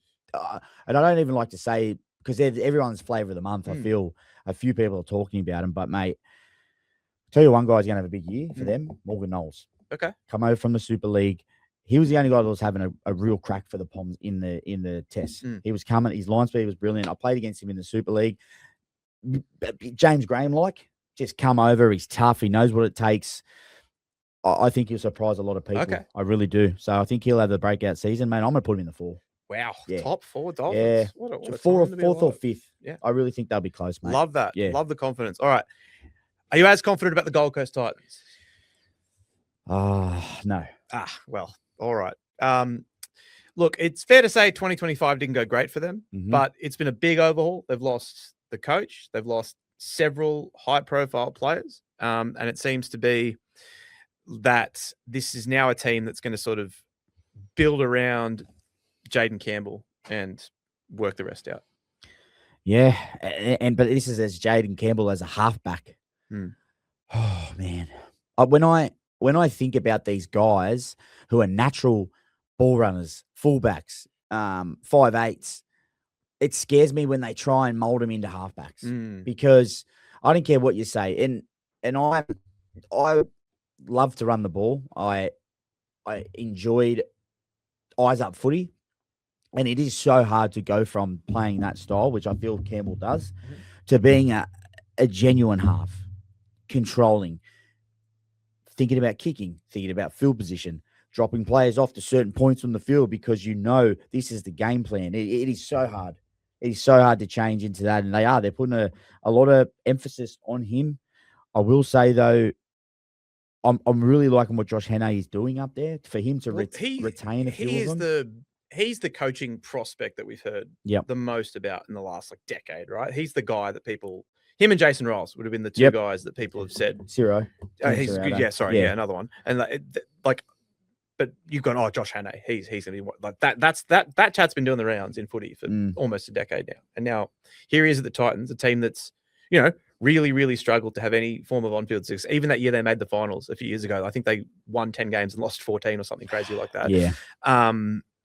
And I don't even like to say because they're everyone's flavor of the month. I feel a few people are talking about them, but mate, I'll tell you one guy's going to have a big year for them. Morgan Knowles. Okay, come over from the Super League. He was the only guy that was having a real crack for the Poms in the test. He was coming. His line speed was brilliant. I played against him in the Super League. James Graham just come over. He's tough. He knows what it takes. I think he'll surprise a lot of people. Okay. I really do. So I think he'll have the breakout season, man. I'm going to put him in the 4. Wow. Yeah. Top 4 Dolphins. Yeah. What a fourth or 5th. Yeah. I really think they'll be close, mate. Love that. Yeah. Love the confidence. All right. Are you as confident about the Gold Coast Titans? No. Well, all right. Look, it's fair to say 2025 didn't go great for them, but it's been a big overhaul. They've lost the coach. They've lost several high-profile players, and it seems to be that this is now a team that's going to sort of build around Jaden Campbell and work the rest out. Yeah, but this is as Jaden Campbell as a halfback. Oh man, when I think about these guys who are natural ball runners, fullbacks, 5'8", it scares me when they try and mold them into halfbacks because I don't care what you say. And I love to run the ball. I I enjoyed eyes up footy. And it is so hard to go from playing that style, which I feel Campbell does, to being a genuine half, controlling, thinking about kicking, thinking about field position, dropping players off to certain points on the field because you know this is the game plan. It is so hard. It is so hard to change into that. And they're putting a lot of emphasis on him. I will say, though, I'm really liking what Josh Hannay is doing up there for him to retain a few of them. He's the coaching prospect that we've heard the most about in the last decade, right? He's the guy that him and Jason Riles would have been the two guys that people have said. Ciro. He's good. Yeah, sorry. Yeah, another one. And but you've gone, Josh Hannay. He's going to be like that. That chat's been doing the rounds in footy for almost a decade now. And now here he is at the Titans, a team that's, really, really struggled to have any form of on-field success. Even that year they made the finals a few years ago. I think they won 10 games and lost 14 or something crazy like that. Yeah.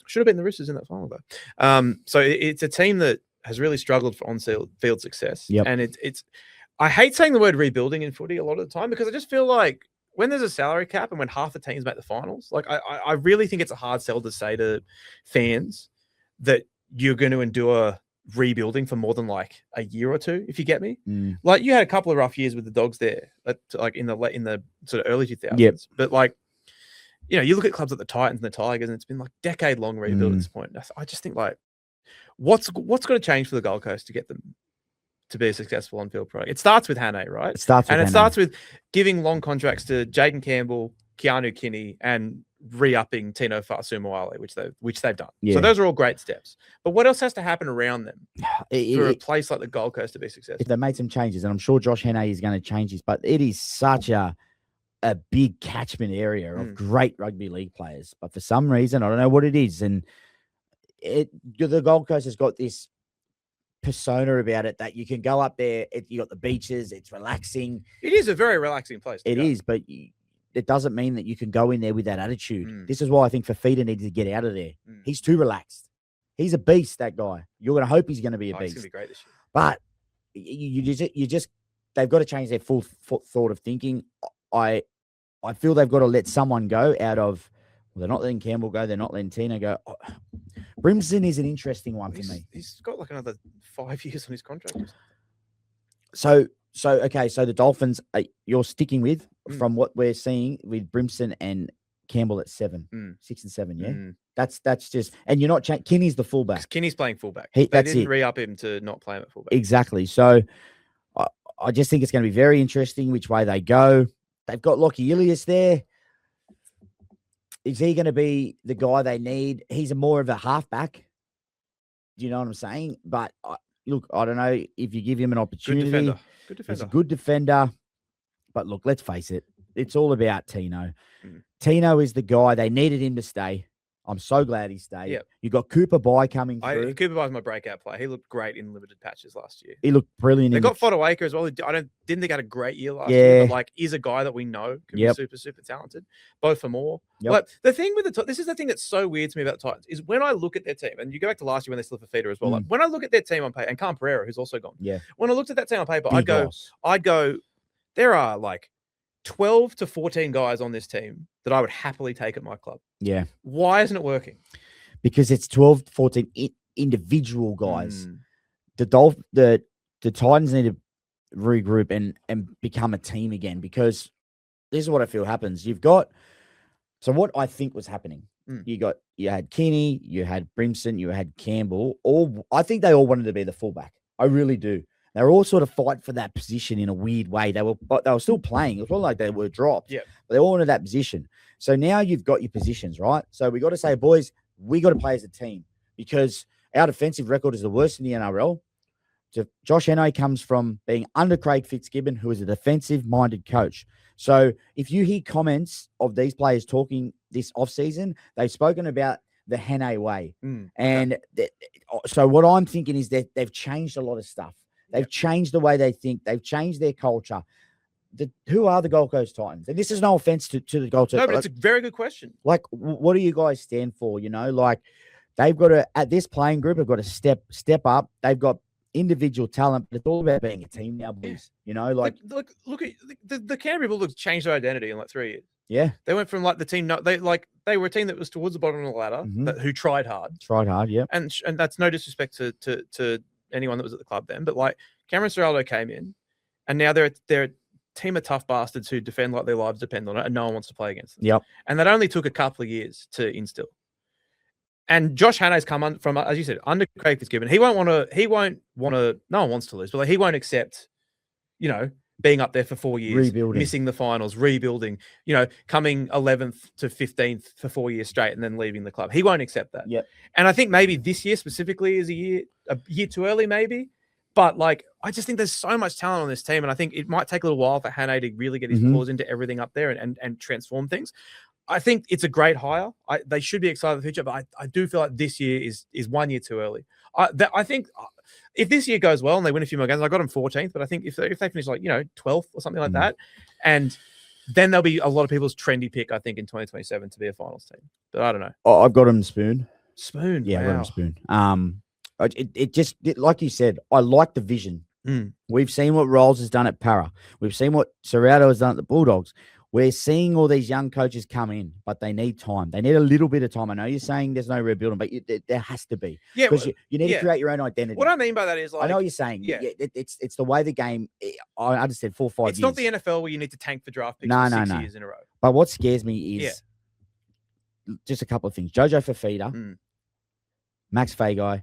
Should have been the Roosters in that final though. So it's a team that has really struggled for on-field success. Yep. And it's I hate saying the word rebuilding in footy a lot of the time because I just feel like when there's a salary cap and when half the teams make the finals, I really think it's a hard sell to say to fans that you're going to endure rebuilding for more than a year or two, if you get me. You had a couple of rough years with the Dogs there, in the sort of early 2000s. Yep. But you look at clubs like the Titans and the Tigers, and it's been decade-long rebuild at this point. I just think what's going to change for the Gold Coast to get them to be a successful on-field product? It starts with Hannay, right? It starts with giving long contracts to Jaden Campbell, Keanu Kinney, and re-upping Tino Fa'asuamaleaui, which they've done. Yeah. So those are all great steps. But what else has to happen around them for a place like the Gold Coast to be successful? If they made some changes, and I'm sure Josh Hannay is going to change this, but it is such a big catchment area of great rugby league players. But for some reason, I don't know what it is, and the Gold Coast has got this persona about it that you can go up there, you got the beaches, it's relaxing. It is a very relaxing place. It is, but it doesn't mean that you can go in there with that attitude. This is why I think Fafita needs to get out of there. He's too relaxed. He's a beast, that guy. You're going to hope he's going to be a beast. He's going to be great this year. But you just they've got to change their full thought of thinking. I feel they've got to let someone go out of. Well, they're not letting Campbell go. They're not letting Tino go. Brimson is an interesting one for me. He's got another 5 years on his contract. So the Dolphins, you're sticking with from what we're seeing with Brimson and Campbell at 6 and 7. Yeah, that's just, and you're not. Kinney's the fullback. Kinney's playing fullback. They didn't re-up him to not play him at fullback. Exactly. So I just think it's going to be very interesting which way they go. They've got Lockie Ilias there. Is he going to be the guy they need? He's more of a halfback. Do you know what I'm saying? But look, I don't know if you give him an opportunity. Good defender. He's a good defender. But look, let's face it. It's all about Tino. Tino is the guy. They needed him to stay. I'm so glad he stayed. Yep. You got Cooper Bye coming through. Cooper Bye's my breakout player. He looked great in limited patches last year. He looked brilliant. They got Fodawaker as well. Didn't think had a great year last year, but is a guy that we know can be super, super talented. Both for more. But the thing with this is the thing that's so weird to me about the Titans is when I look at their team, and you go back to last year when they still have a feeder as well. When I look at their team on paper, and Khan Pereira, who's also gone. Yeah. When I looked at that team on paper, I'd go, there are 12 to 14 guys on this team that I would happily take at my club. Yeah. Why isn't it working? Because it's 12, 14 individual guys. The Titans need to regroup and become a team again, because this is what I feel happens. So what I think was happening, you had Kinney, you had Brimson, you had Campbell. I think they all wanted to be the fullback. I really do. They were all sort of fight for that position in a weird way. They were still playing. It was not like they were dropped. Yeah. They all wanted that position. So now you've got your positions, right? So we got to say, boys, we got to play as a team, because our defensive record is the worst in the NRL. Josh Hannay comes from being under Craig Fitzgibbon, who is a defensive-minded coach. So if you hear comments of these players talking this offseason, they've spoken about the Hannay way. And so what I'm thinking is that they've changed a lot of stuff. They've changed the way they think. They've changed their culture. Who are the Gold Coast Titans? And this is no offense to the Gold Coast. No, but it's a very good question. What do you guys stand for? They've got to, at this playing group, have got to step up. They've got individual talent, but it's all about being a team now, boys. Look at the Canterbury Bulldogs changed their identity in 3 years. Yeah. They went from like the team. They were a team that was towards the bottom of the ladder, who tried hard. Yeah. And that's no disrespect to anyone that was at the club then, but like Cameron Ciraldo came in, and now they're a team of tough bastards who defend like their lives depend on it, and no one wants to play against them. Yep. And that only took a couple of years to instill. And Josh Hannay's come from, as you said, under Craig Fitzgibbon. He won't want to. No one wants to lose, but like, he won't accept, being up there for 4 years, Rebuilding. missing the finals, rebuilding, coming 11th to 15th for 4 years straight and then leaving the club. He won't accept that. Yep. And I think maybe this year specifically is a year too early, maybe. But like, I just think there's so much talent on this team, and I think it might take a little while for Hannay to really get his paws into everything up there and transform things. I think it's a great hire. They should be excited for the future, but I do feel like this year is 1 year too early. I think if this year goes well and they win a few more games, I got them 14th, but I think if they finish like 12th or something like that, and then there'll be a lot of people's trendy pick, I think, in 2027 to be a finals team. But I don't know. I've got them Spoon. Yeah, I've got them Spoon. It just like you said, I like the vision. We've seen what Rolls has done at Para. We've seen what Ciraldo has done at the Bulldogs. We're seeing all these young coaches come in, but they need time. They need a little bit of time. I know you're saying there's no rebuilding, but there has to be. Yeah, because you need to create your own identity. What I mean by that is, like, I know what you're saying. Yeah, it's the way the game. I understand 4 or 5 years. It's not the NFL where you need to tank for draft picks for 6 years in a row. But what scares me is just a couple of things. Jojo Fafita, Max Fagai,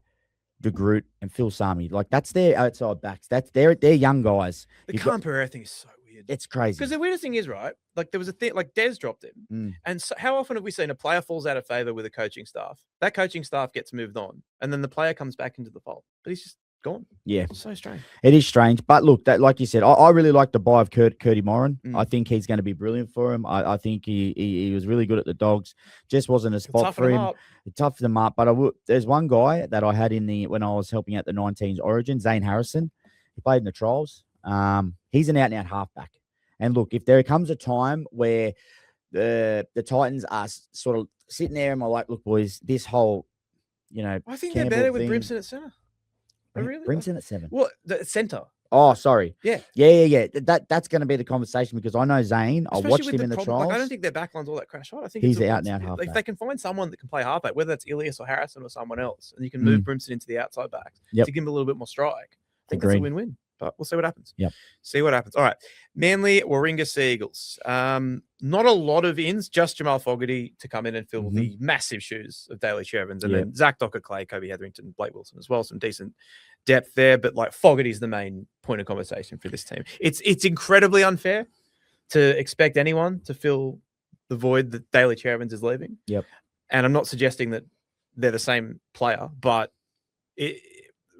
De Groot, and Phil Sami. Like, that's their outside backs. They're young guys. The Khan Pereira thing is so weird. It's crazy. Because the weirdest thing is, right, like there was a thing, like Des dropped him. And so how often have we seen a player falls out of favor with a coaching staff? That coaching staff gets moved on, and then the player comes back into the fold. But he's just gone. Yeah. It's so strange. It is strange. But look, that, like you said, I really like the buy of Curdy Morin. I think he's going to be brilliant for him. I think he was really good at the Dogs. Just wasn't a spot for him. It toughened them up. But there's one guy that I had when I was helping out the 19s Origin, Zane Harrison. He played in the trials. He's an out-and-out halfback. And look, if there comes a time where the Titans are sort of sitting there and I'm like, look, boys, this whole, I think they're better with Brimson at centre. Brimson at 7. Well, the centre. Oh, sorry. Yeah. That's going to be the conversation because I know Zane. I watched him in the trials. Like, I don't think their backline's all that crash hot. I think he's out and out halfback. If they can find someone that can play halfback, whether that's Ilias or Harrison or someone else, and you can move Brimson into the outside backs to give him a little bit more strike, I think that's a win-win. But we'll see what happens. Yep. See what happens. All right. Manly, Warringah Seagulls. Not a lot of ins, just Jamal Fogarty to come in and fill the massive shoes of Daly Chervins. And then Zach Docker, Clay, Kobe Hetherington, Blake Wilson as well. Some decent depth there. But like Fogarty's the main point of conversation for this team. It's incredibly unfair to expect anyone to fill the void that Daly Chervins is leaving. Yep. And I'm not suggesting that they're the same player, but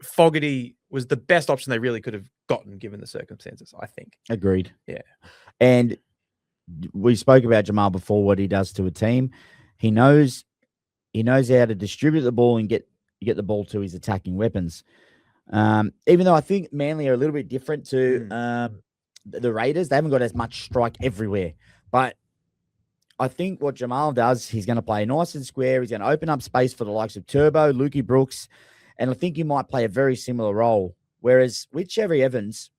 Fogarty was the best option they really could have gotten given the circumstances, I think. Agreed. Yeah. And we spoke about Jamal before, what he does to a team. He knows how to distribute the ball and get the ball to his attacking weapons. Even though I think Manly are a little bit different to the Raiders. They haven't got as much strike everywhere. But I think what Jamal does, he's going to play nice and square. He's going to open up space for the likes of Turbo, Lukey Brooks, and I think he might play a very similar role. Whereas with Cherry Evans,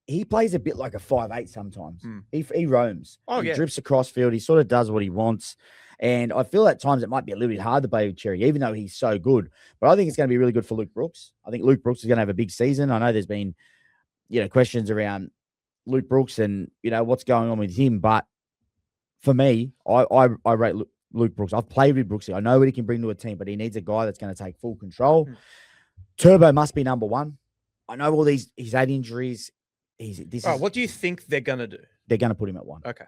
he plays a bit like a 5'8" sometimes. He roams. He drifts across field. He sort of does what he wants. And I feel at times it might be a little bit hard to play with Cherry, even though he's so good. But I think it's going to be really good for Luke Brooks. I think Luke Brooks is going to have a big season. I know there's been, questions around Luke Brooks and, what's going on with him. But for me, I rate Luke Brooks. I've played with Brooks. I know what he can bring to a team, but he needs a guy that's going to take full control. Turbo must be number one. I know all he's had injuries. What do you think they're going to do? They're going to put him at 1. Okay.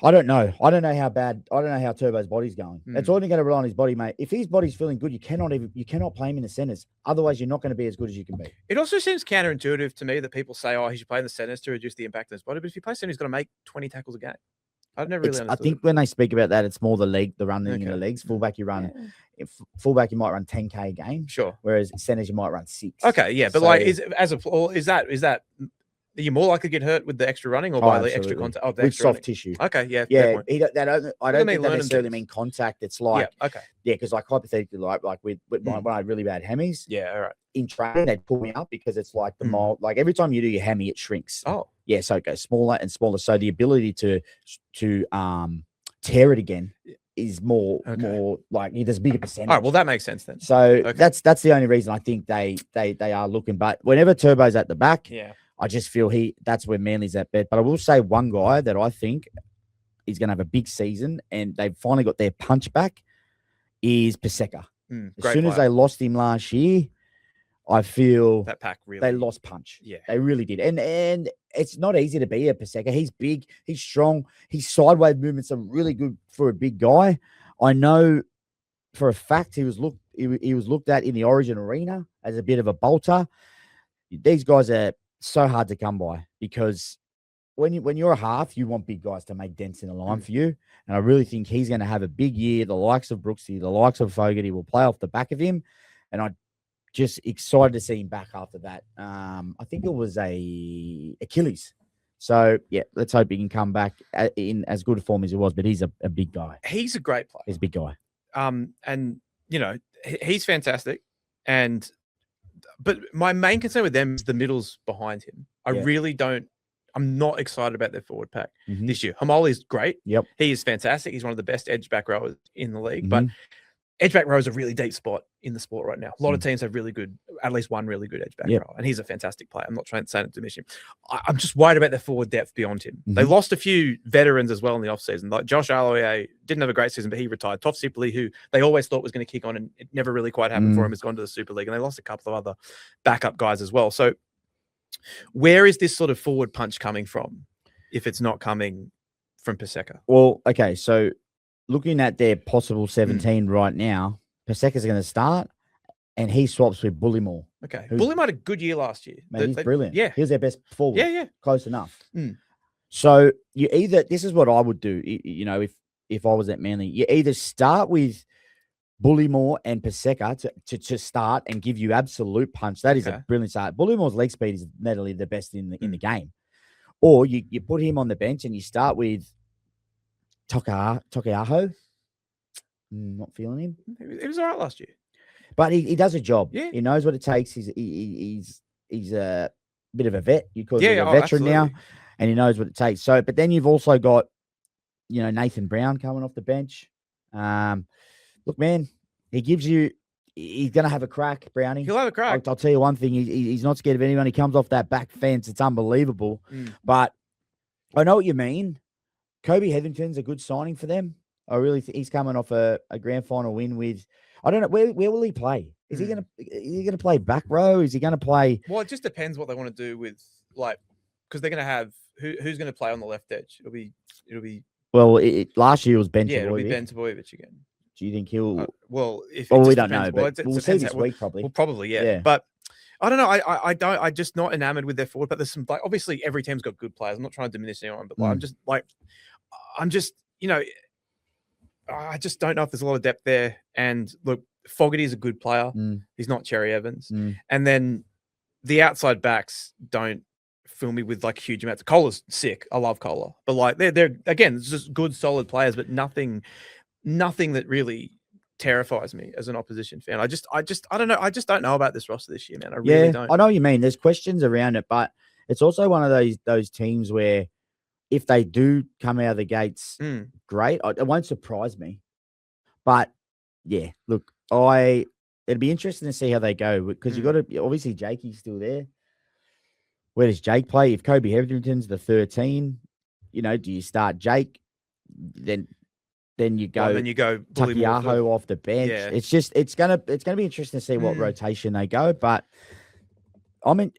I don't know. I don't know how Turbo's body's going. It's only going to rely on his body, mate. If his body's feeling good, you cannot play him in the centers. Otherwise, you're not going to be as good as you can be. It also seems counterintuitive to me that people say, he should play in the centers to reduce the impact on his body. But if you play center, he's got to make 20 tackles a game. I've never really understood. I think when they speak about that, it's more the running in the legs. Fullback, you run. Fullback, you might run 10K a game. Sure. Whereas centers, you might run 6. Okay, yeah, but is that are you more likely to get hurt with the extra running or by the extra contact? Oh, the with extra soft running. tissue. Okay, yeah. I don't think that necessarily mean contact. It's like, because like hypothetically, like with when I had really bad hemis. Yeah, all right. In training, they'd pull me up because it's like the mold. Like every time you do your hemi, it shrinks. Oh, Yeah, so it goes smaller and smaller. So the ability to tear it again is more like there's a bigger percentage. All right, well that makes sense then. So that's the only reason I think they are looking. But whenever Turbo's at the back, I just feel that's where Manly's at bet. But I will say one guy that I think is going to have a big season, and they've finally got their punch back, is Paseka. As soon as they lost him last year, I feel that pack really they lost punch. Yeah, they really did. And it's not easy to be a Paseka. He's big, he's strong, his sideways movements are really good for a big guy. I know for a fact he was looked at in the Origin Arena as a bit of a bolter. These guys are so hard to come by because when you're a half, you want big guys to make dents in the line for you. And I really think he's going to have a big year. The likes of Brooksy, the likes of Fogarty will play off the back of him. And I just excited to see him back after that. I think it was a Achilles. So, yeah, let's hope he can come back in as good a form as he was. But he's a big guy. He's a great player. He's a big guy. And, you know, he's fantastic. But my main concern with them is the middles behind him. I'm not excited about their forward pack this year. Hamoli's great. Yep. He is fantastic. He's one of the best edge back rowers in the league. But edge back row is a really deep spot in the sport right now. A lot of teams have at least one really good edge back row, and he's a fantastic player. I'm not trying to say it to diminish him. I'm just worried about their forward depth beyond him. They lost a few veterans as well in the offseason. Like Josh Aloiai didn't have a great season, but he retired. Toff Sipley, who they always thought was going to kick on, and it never really quite happened for him, has gone to the Super League, and they lost a couple of other backup guys as well. So where is this sort of forward punch coming from if it's not coming from Paseka? Well, okay, so looking at their possible 17 right now, Paseka's going to start, and he swaps with Bullimore. Okay. Bullimore had a good year last year. He's brilliant. Yeah. He was their best forward. Yeah. Close enough. So you this is what I would do, you know, if I was at Manly. You either start with Bullimore and Paseka to start and give you absolute punch. That is a brilliant start. Bullimore's leg speed is literally the best in the game. Or you put him on the bench and you start with Tokiaho. Not feeling him. He was all right last year. But he does a job. Yeah. He knows what it takes. He's a bit of a vet. You call him a veteran now. And he knows what it takes. So, but then you've also got, you know, Nathan Brown coming off the bench. Look, man, he's going to have a crack, Brownie. He'll have a crack. I'll tell you one thing. He's not scared of anyone. He comes off that back fence. It's unbelievable. But I know what you mean. Kobe Hetherington's a good signing for them. I really think he's coming off a grand final win with, I don't know, where will he play? Is he gonna play back row? Is he gonna play? Well, it just depends what they want to do with, like, because they're gonna have who's gonna play on the left edge. It'll be. Well, last year was Ben. Yeah, it'll be Ben Trbojevic again. Do you think he'll? Well, we don't know, but we'll see this week probably. Well, probably, yeah. But I don't know. I'm just not enamored with their forward. But there's some, like, obviously every team's got good players. I'm not trying to diminish anyone, but I'm just, you know, I just don't know if there's a lot of depth there. And look, Fogarty is a good player. He's not Cherry Evans. And then the outside backs don't fill me with like huge amounts. Kohler's sick. I love Kohler, but like they're again just good, solid players, but nothing that really terrifies me as an opposition fan. I don't know. I just don't know about this roster this year, man. I really don't. I know what you mean. There's questions around it, but it's also one of those teams where if they do come out of the gates, great. It won't surprise me. But yeah, look, it'd be interesting to see how they go because you got to obviously Jakey's still there. Where does Jake play? If Kobe Hetherington's the 13, you know, do you start Jake? Then you go. Well, then you go Takiaho off the bench. Yeah. It's gonna be interesting to see what rotation they go. But I mean,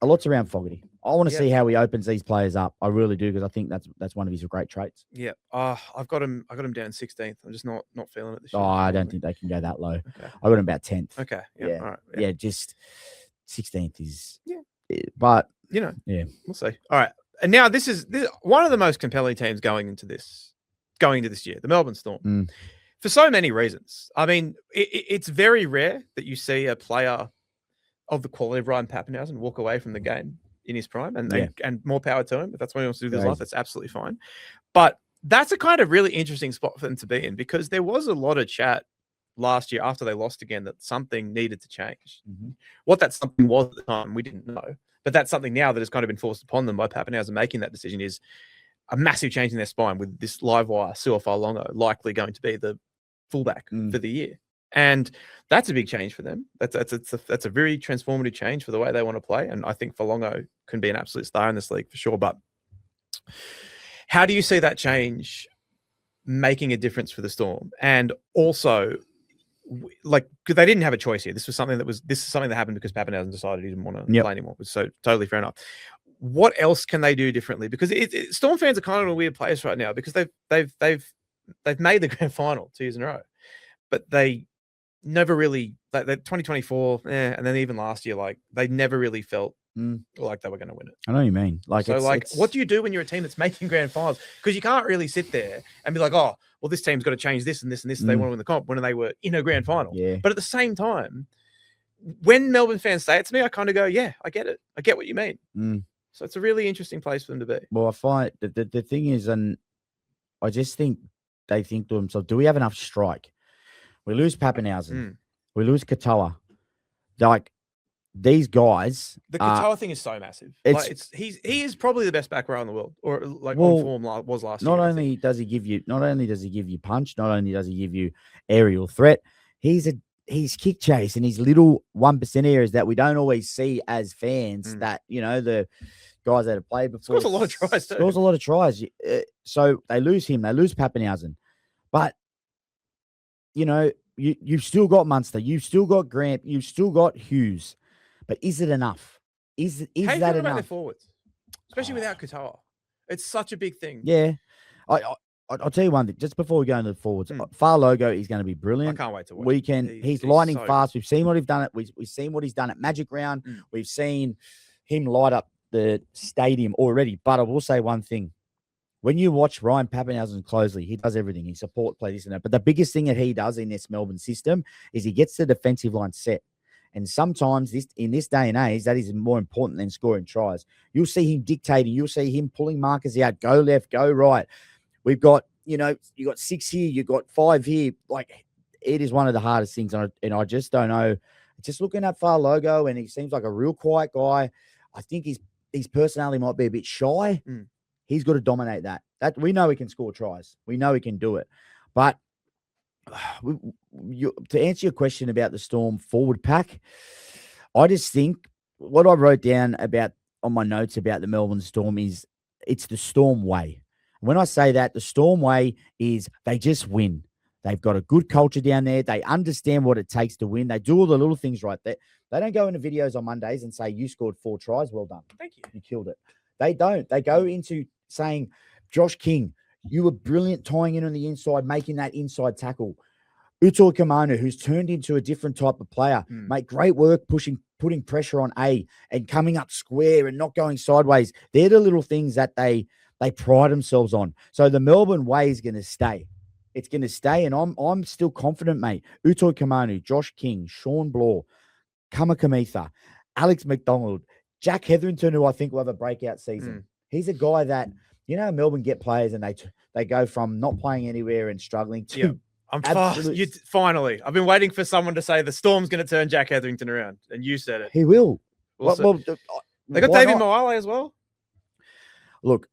a lot's around Fogarty. I want to see how he opens these players up. I really do because I think that's one of his great traits. Yeah. I've got him down 16th. I'm just not feeling it this year. Oh, I don't think they can go that low. Okay. I got him about 10th. Okay. Yeah. All right. Yeah. Just 16th is. Yeah. But you know. Yeah. We'll see. All right. And now this is one of the most compelling teams going into this year, the Melbourne Storm, for so many reasons. I mean, it's very rare that you see a player of the quality of Ryan Papenhuyzen walk away from the game in his prime, and more power to him. If that's what he wants to do with his life, that's absolutely fine. But that's a kind of really interesting spot for them to be in because there was a lot of chat last year after they lost again that something needed to change. What that something was at the time, we didn't know. But that's something now that has kind of been forced upon them by Pappenhausen making that decision, is a massive change in their spine with this live wire Suafa-Longo likely going to be the fullback for the year. And that's a big change for them. That's a very transformative change for the way they want to play. And I think Longo can be an absolute star in this league for sure. But how do you see that change making a difference for the Storm? And also, like, because they didn't have a choice here. This is something that happened because Pappenhausen decided he didn't want to play anymore. So totally fair enough. What else can they do differently? Because Storm fans are kind of in a weird place right now because they've made the grand final 2 years in a row, but they never really, like, 2024, and then even last year, like, they never really felt like they were going to win it. I know what you mean. Like, so, what do you do when you're a team that's making grand finals? Because you can't really sit there and be like, oh, well, this team's got to change this and this and this if they want to win the comp when they were in a grand final. Yeah. But at the same time, when Melbourne fans say it to me, I kind of go, yeah, I get it. I get what you mean. So it's a really interesting place for them to be. Well, I find the thing is, and I just think they think to themselves, do we have enough strike? We lose Pappenhausen. We lose Katoa. Like, these guys. The Katoa thing is so massive. He is probably the best back row in the world, or like on form was last year. Not only does he give you punch, not only does he give you aerial threat, he's kick chase and his little 1% areas that we don't always see as fans. That, you know, the guys that have played before scores a lot of tries. Scores a lot of tries. So they lose him. They lose Pappenhausen, but you know, you've still got Munster, you've still got Grant, you've still got Hughes, but is it enough? Is that enough? About their forwards, especially without Katoa? It's such a big thing. Yeah, I'll tell you one thing. Just before we go into the forwards, Far-Logo is going to be brilliant. I can't wait to watch. He's lightning fast. We've seen what he's done. We've seen what he's done at Magic Round. We've seen him light up the stadium already. But I will say one thing. When you watch Ryan Pappenhausen closely, he does everything. He support plays this and that. But the biggest thing that he does in this Melbourne system is he gets the defensive line set. And sometimes in this day and age, that is more important than scoring tries. You'll see him dictating. You'll see him pulling markers out. Go left, go right. We've got, you know, you got 6 here. You got 5 here. Like, it is one of the hardest things. And I just don't know. Just looking at Far-Logo, and he seems like a real quiet guy. I think his personality might be a bit shy. He's got to dominate that. We know he can score tries. We know he can do it. But to answer your question about the Storm forward pack, I just think what I wrote down on my notes about the Melbourne Storm is it's the Storm way. When I say that, the Storm way is they just win. They've got a good culture down there. They understand what it takes to win. They do all the little things right there. They don't go into videos on Mondays and say, you scored 4 tries. Well done. Thank you. You killed it. They don't. They go into saying, Josh King, you were brilliant tying in on the inside, making that inside tackle. Uto Kamanu, who's turned into a different type of player, mate, great work putting pressure on A and coming up square and not going sideways. They're the little things that they pride themselves on. So the Melbourne way is going to stay. It's going to stay, and I'm still confident, mate. Uto Kamanu, Josh King, Sean Bloor, Kamakamitha, Alex McDonald, Jack Hetherington, who I think will have a breakout season. He's a guy that, you know, Melbourne get players and they go from not playing anywhere and struggling to finally. I've been waiting for someone to say the Storm's going to turn Jack Hetherington around, and you said it. He will. They got David Moale as well. Look,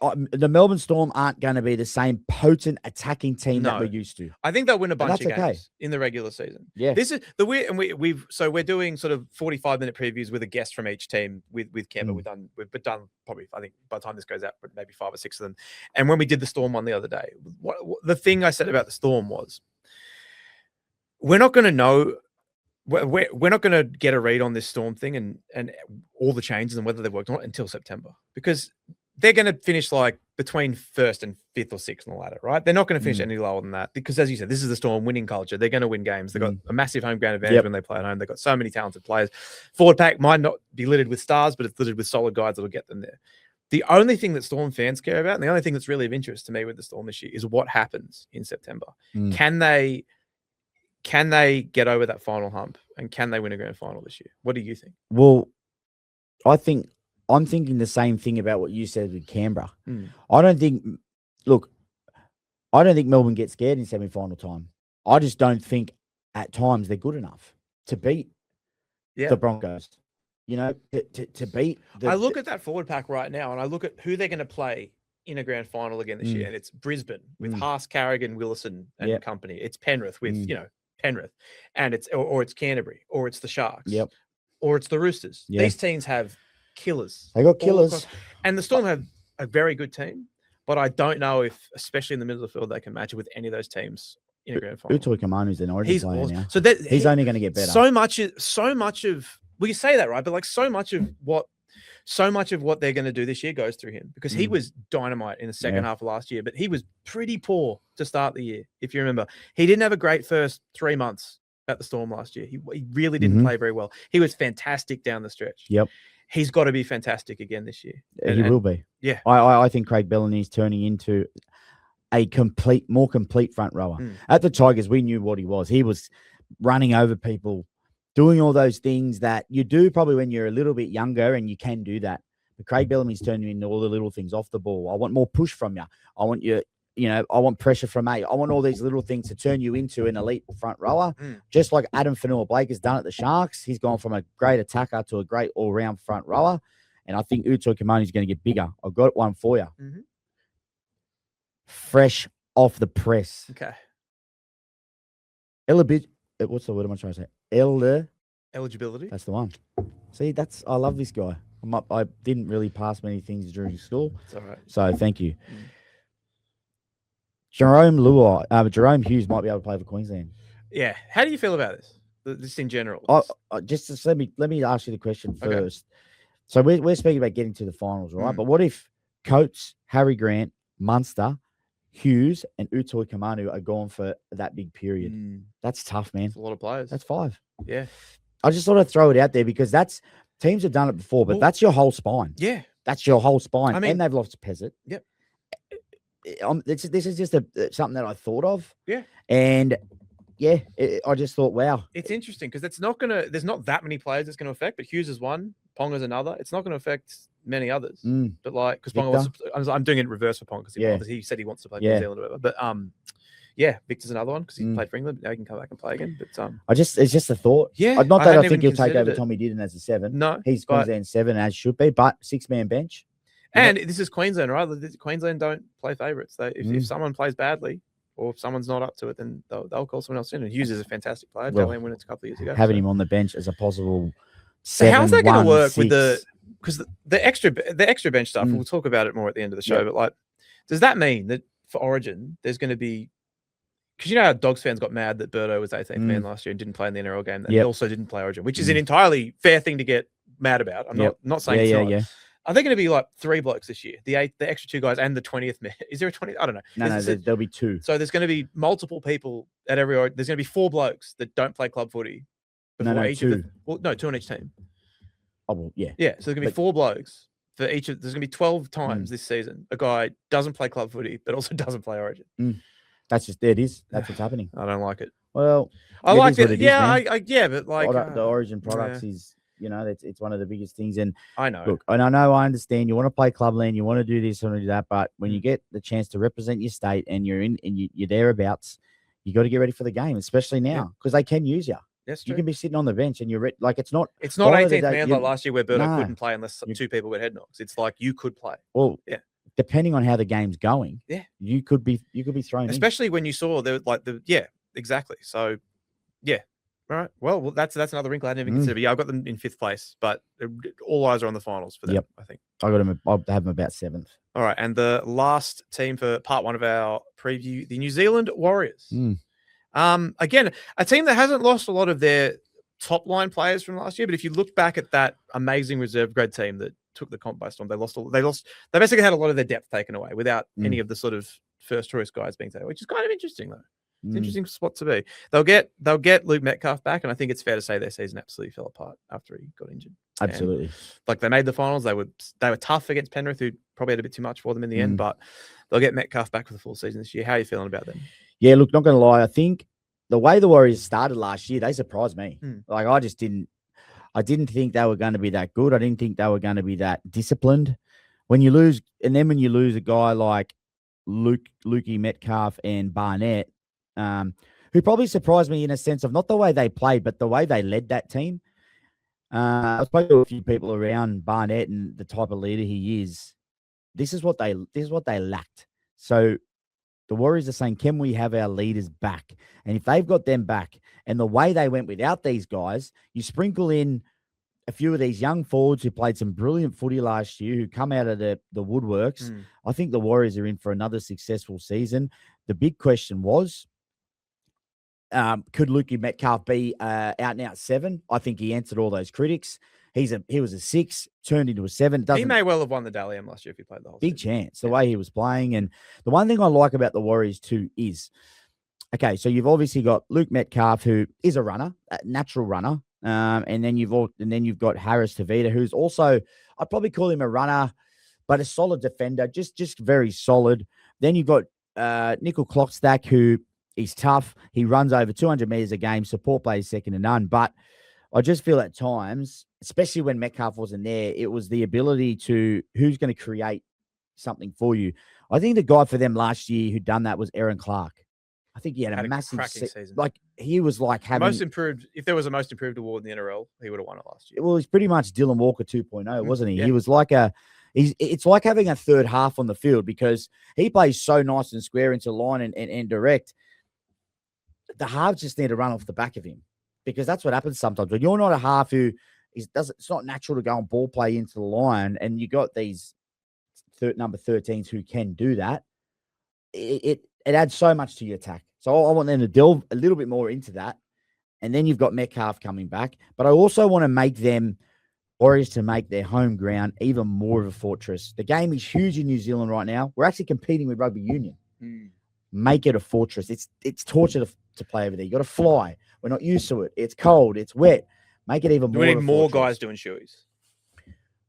the Melbourne Storm aren't going to be the same potent attacking team that we're used to. I think they'll win a bunch of games in the regular season. Yeah, this is the weird, and we're doing sort of 45-minute previews with a guest from each team with Kemba. We've done probably, I think by the time this goes out, maybe 5 or 6 of them. And when we did the Storm one the other day, the thing I said about the Storm was, we're not going to know. We're not going to get a read on this Storm thing and all the changes and whether they've worked or not until September, because they're going to finish like between 1st and 5th or 6th on the ladder, right? They're not going to finish any lower than that because, as you said, this is the Storm winning culture. They're going to win games. They've got a massive home ground advantage when they play at home. They've got so many talented players. Forward pack might not be littered with stars, but it's littered with solid guys that will get them there. The only thing that Storm fans care about, and the only thing that's really of interest to me with the Storm this year, is what happens in September. Can they get over that final hump, and can they win a grand final this year? What do you think? Well, I'm thinking the same thing about what you said with Canberra. I don't think Melbourne gets scared in semi-final time. I just don't think at times they're good enough to beat the Broncos. to beat. I look at that forward pack right now, and I look at who they're going to play in a grand final again this year, and it's Brisbane with Haas, Carrigan, Willison, and company. It's Penrith with Penrith, and it's Canterbury, or it's the Sharks, or it's the Roosters. These teams have killers. They got killers, and the Storm have a very good team, but I don't know if, especially in the middle of the field, they can match it with any of those teams in a grand final. Utoi Kamanu's an origin player now, so he's only going to get better. So much of well, you say that, right? But like so much of what they're going to do this year goes through him, because he was dynamite in the second half of last year, but he was pretty poor to start the year. If you remember, he didn't have a great first 3 months at the Storm last year. He really didn't play very well. He was fantastic down the stretch. He's got to be fantastic again this year. He will be. Yeah. I think Craig Bellany's turning into a more complete front rower. At the Tigers, we knew what he was. He was running over people, doing all those things that you do probably when you're a little bit younger, and you can do that. But Craig Bellamy's turning into all the little things off the ball. I want more push from you. I want I want pressure from A. I want all these little things to turn you into an elite front rower, just like Adam Fanua-Blake has done at the Sharks. He's gone from a great attacker to a great all-round front rower, and I think Utoi Kamani is going to get bigger. I've got one for you. Fresh off the press. Okay. What's the word am I trying to say? Eligibility. That's the one. See, I love this guy. I didn't really pass many things during school. It's all right. So thank you. Jerome Hughes might be able to play for Queensland. Yeah. How do you feel about this? Just in general. Just let me ask you the question first. Okay. So we're speaking about getting to the finals, right? But what if Coates, Harry Grant, Munster, Hughes, and Utoi Kamanu are gone for that big period? That's tough, man. That's a lot of players. That's 5. Yeah. I just thought I'd throw it out there because teams have done it before, but that's your whole spine. Yeah. That's your whole spine. I mean, and they've lost Pezzett. Yep. This is just something that I thought of. Yeah. And I just thought, wow. It's interesting because there's not that many players it's going to affect, but Hughes is one, Ponga's another. It's not going to affect many others. But like, because Ponga I'm doing it in reverse for Ponga because he said he wants to play for New Zealand or whatever. But Victor's another one because he played for England. Now he can come back and play again. But it's just a thought. Yeah. Not that I think he'll take over Tommy Didden as a 7. No. He's Queensland 7 as should be, but 6-man bench. And this is Queensland, right? Queensland don't play favourites. If someone plays badly or if someone's not up to it, then they'll call someone else in. And Hughes is a fantastic player. Dalian won it a couple of years ago. Having him on the bench as a possible 7. So how's that going to work with because the extra bench stuff? We'll talk about it more at the end of the show. But like, does that mean that for Origin, there's going to be? Because you know how Dogs fans got mad that Birdo was 18th man last year and didn't play in the NRL game, and he also didn't play Origin, which is an entirely fair thing to get mad about. I'm not saying it's not. Are they going to be like 3 blokes this year? The extra 2 guys and the 20th man. Is there a 20th? I don't know. No, there'll be 2. So there's going to be multiple people at every. There's going to be 4 blokes that don't play club footy. No, 2. 2 on each team. Oh, well, yeah. Yeah, so there's going to be 4 blokes for each of. There's going to be 12 times this season. A guy doesn't play club footy, but also doesn't play Origin. That's just it is. That's what's happening. I don't like it. Well, I like it. But like the Origin products is. It's one of the biggest things. And I know. Look, and I understand you want to play clubland, you want to do this, you want to do that, but when you get the chance to represent your state and you're thereabouts, you got to get ready for the game, especially now because they can use you. That's true. You can be sitting on the bench and you're like it's not 18th man like last year where Birdo couldn't play unless 2 people got head knocks. It's like you could play. Well, depending on how the game's going, you could be thrown, especially when you saw exactly. So all right. Well, that's another wrinkle I hadn't even considered. But I've got them in 5th place, but all eyes are on the finals for them. I think I'll have them about 7th. All right, and the last team for part 1 of our preview, the New Zealand Warriors. Again, a team that hasn't lost a lot of their top line players from last year, but if you look back at that amazing reserve grade team that took the comp by storm, they basically had a lot of their depth taken away without any of the sort of first choice guys being taken, which is kind of interesting though. It's an interesting spot to be. They'll get Luke Metcalf back, and I think it's fair to say their season absolutely fell apart after he got injured. Absolutely. And, like they made the finals, they were tough against Penrith, who probably had a bit too much for them in the end, but they'll get Metcalf back for the full season this year. How are you feeling about them? Yeah, look, not going to lie, I think the way the Warriors started last year, they surprised me. Like I didn't think they were going to be that good. I didn't think they were going to be that disciplined. When you lose a guy like Lukey Metcalf and Barnett, who probably surprised me in a sense of not the way they played, but the way they led that team. I've spoken to a few people around Barnett and the type of leader he is. This is what they lacked. So the Warriors are saying, can we have our leaders back? And if they've got them back, and the way they went without these guys, you sprinkle in a few of these young forwards who played some brilliant footy last year, who come out of the woodworks. I think the Warriors are in for another successful season. The big question was, could Lukey Metcalf be out and out 7? I think he answered all those critics. He was a 6, turned into a 7. He may well have won the Dally M last year if he played the whole big season. Chance, the way he was playing. And the one thing I like about the Warriors too is, okay, so you've obviously got Luke Metcalf, who is a runner, a natural runner. And then you've got Harris Tavita, who's also, I'd probably call him a runner, but a solid defender, just very solid. Then you've got Nickel Clockstack, who is tough. He runs over 200 meters a game. Support plays second to none. But I just feel at times, especially when Metcalf wasn't there, it was the ability to who's going to create something for you. I think the guy for them last year who done that was Aaron Clark. I think he had a massive season. Like he was like having most improved. If there was a most improved award in the NRL, he would have won it last year. Well, he's pretty much Dylan Walker 2.0, wasn't he? Yeah. He was like it's like having a third half on the field because he plays so nice and square into line and direct. The halves just need to run off the back of him because that's what happens sometimes. When you're not a half who it's not natural to go and ball play into the line, and you got these number 13s who can do that. It adds so much to your attack. So I want them to delve a little bit more into that. And then you've got Metcalf coming back. But I also want to make them Warriors to make their home ground even more of a fortress. The game is huge in New Zealand right now. We're actually competing with rugby union. Make it a fortress. It's torture to play over there. You got to fly. We're not used to it. It's cold. It's wet. Make it even more. We need more guys doing shoeies.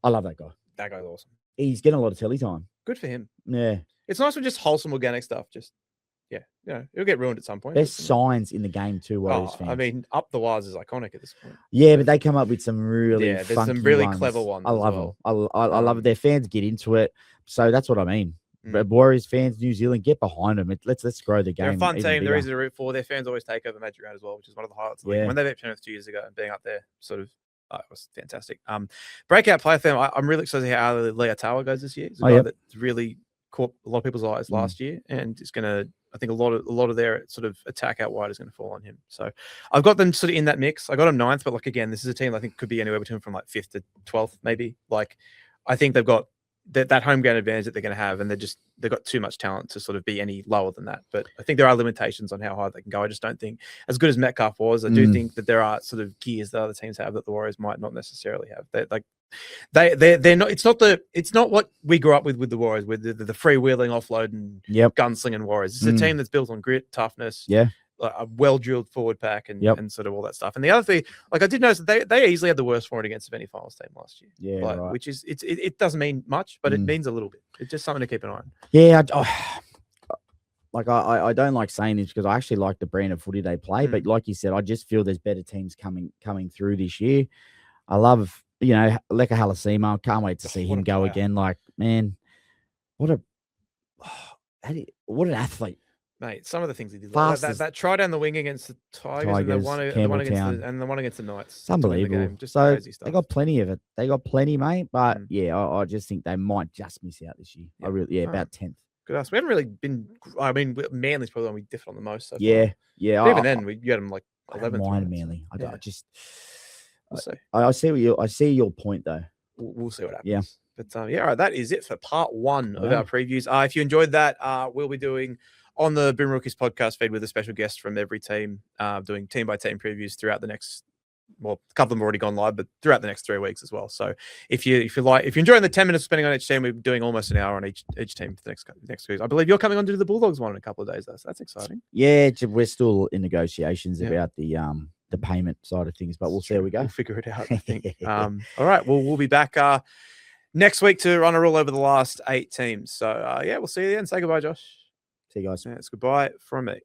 I love that guy. That guy's awesome. He's getting a lot of telly time. Good for him. Yeah. It's nice with just wholesome organic stuff. Just, yeah, it'll get ruined at some point. There's signs in the game too, Warriors fans. I mean, Up the Wires is iconic at this point. Yeah, but they come up with some really there's some really clever ones. I love them. I love it. Their fans get into it. So that's what I mean. But Warriors fans, New Zealand, get behind them. Let's grow the game. They're a fun team. They're easy to root for. Their fans always take over Magic Round as well, which is one of the highlights of the league. When they beat Penrith 2 years ago and being up there, sort of, it was fantastic. Breakout player for them. I'm really excited to see how Leotawa goes this year. He's a guy that really caught a lot of people's eyes last year, and it's going to. I think a lot of their sort of attack out wide is going to fall on him. So I've got them sort of in that mix. I got them 9th, but like again, this is a team I think could be anywhere between from like 5th to 12th, maybe. Like I think they've got that home ground advantage that they're going to have, and they've got too much talent to sort of be any lower than that. But I think there are limitations on how high they can go. I just don't think as good as Metcalf was. I do think that there are sort of gears that other teams have that the Warriors might not necessarily have. They're not. It's not what we grew up with the Warriors, with the freewheeling, offloading, gunslinging Warriors. It's a team that's built on grit, toughness, a well-drilled forward pack, and sort of all that stuff. And the other thing, like I did notice, they easily had the worst forward against of any finals team last year. Yeah, right. Which is it doesn't mean much, but it means a little bit. It's just something to keep an eye on. Yeah, I don't like saying this because I actually like the brand of footy they play, but like you said, I just feel there's better teams coming through this year. I love. Leka Halasima, can't wait to see him go again. Like, man, what an athlete, mate! Some of the things he did, like that try down the wing against the Tigers and the one against the Knights, it's unbelievable. Just so crazy stuff. They got plenty of it. They got plenty, mate. But I just think they might just miss out this year. About 10th. Good ask. We haven't really been. I mean, Manly's probably the one we differed on the most. So yeah. But even then, you had them like 11th. Mind Manly. I just. We'll see. I see your point though. We'll see what happens. Yeah. But all right, that is it for part 1 of our previews. If you enjoyed that, we'll be doing on the Boom Rookies podcast feed with a special guest from every team, doing team by team previews throughout the next. Well, a couple of them have already gone live, but throughout the next 3 weeks as well. So if you're enjoying the 10 minutes spending on each team, we're doing almost an hour on each team for the next week. I believe you're coming on to do the Bulldogs one in a couple of days, though. So that's exciting. Yeah, we're still in negotiations about the payment side of things, but we'll see how we go. We'll figure it out, I think. All right. Well, we'll be back next week to run a roll over the last 8 teams. So, we'll see you then. Say goodbye, Josh. See you guys. It's goodbye from me.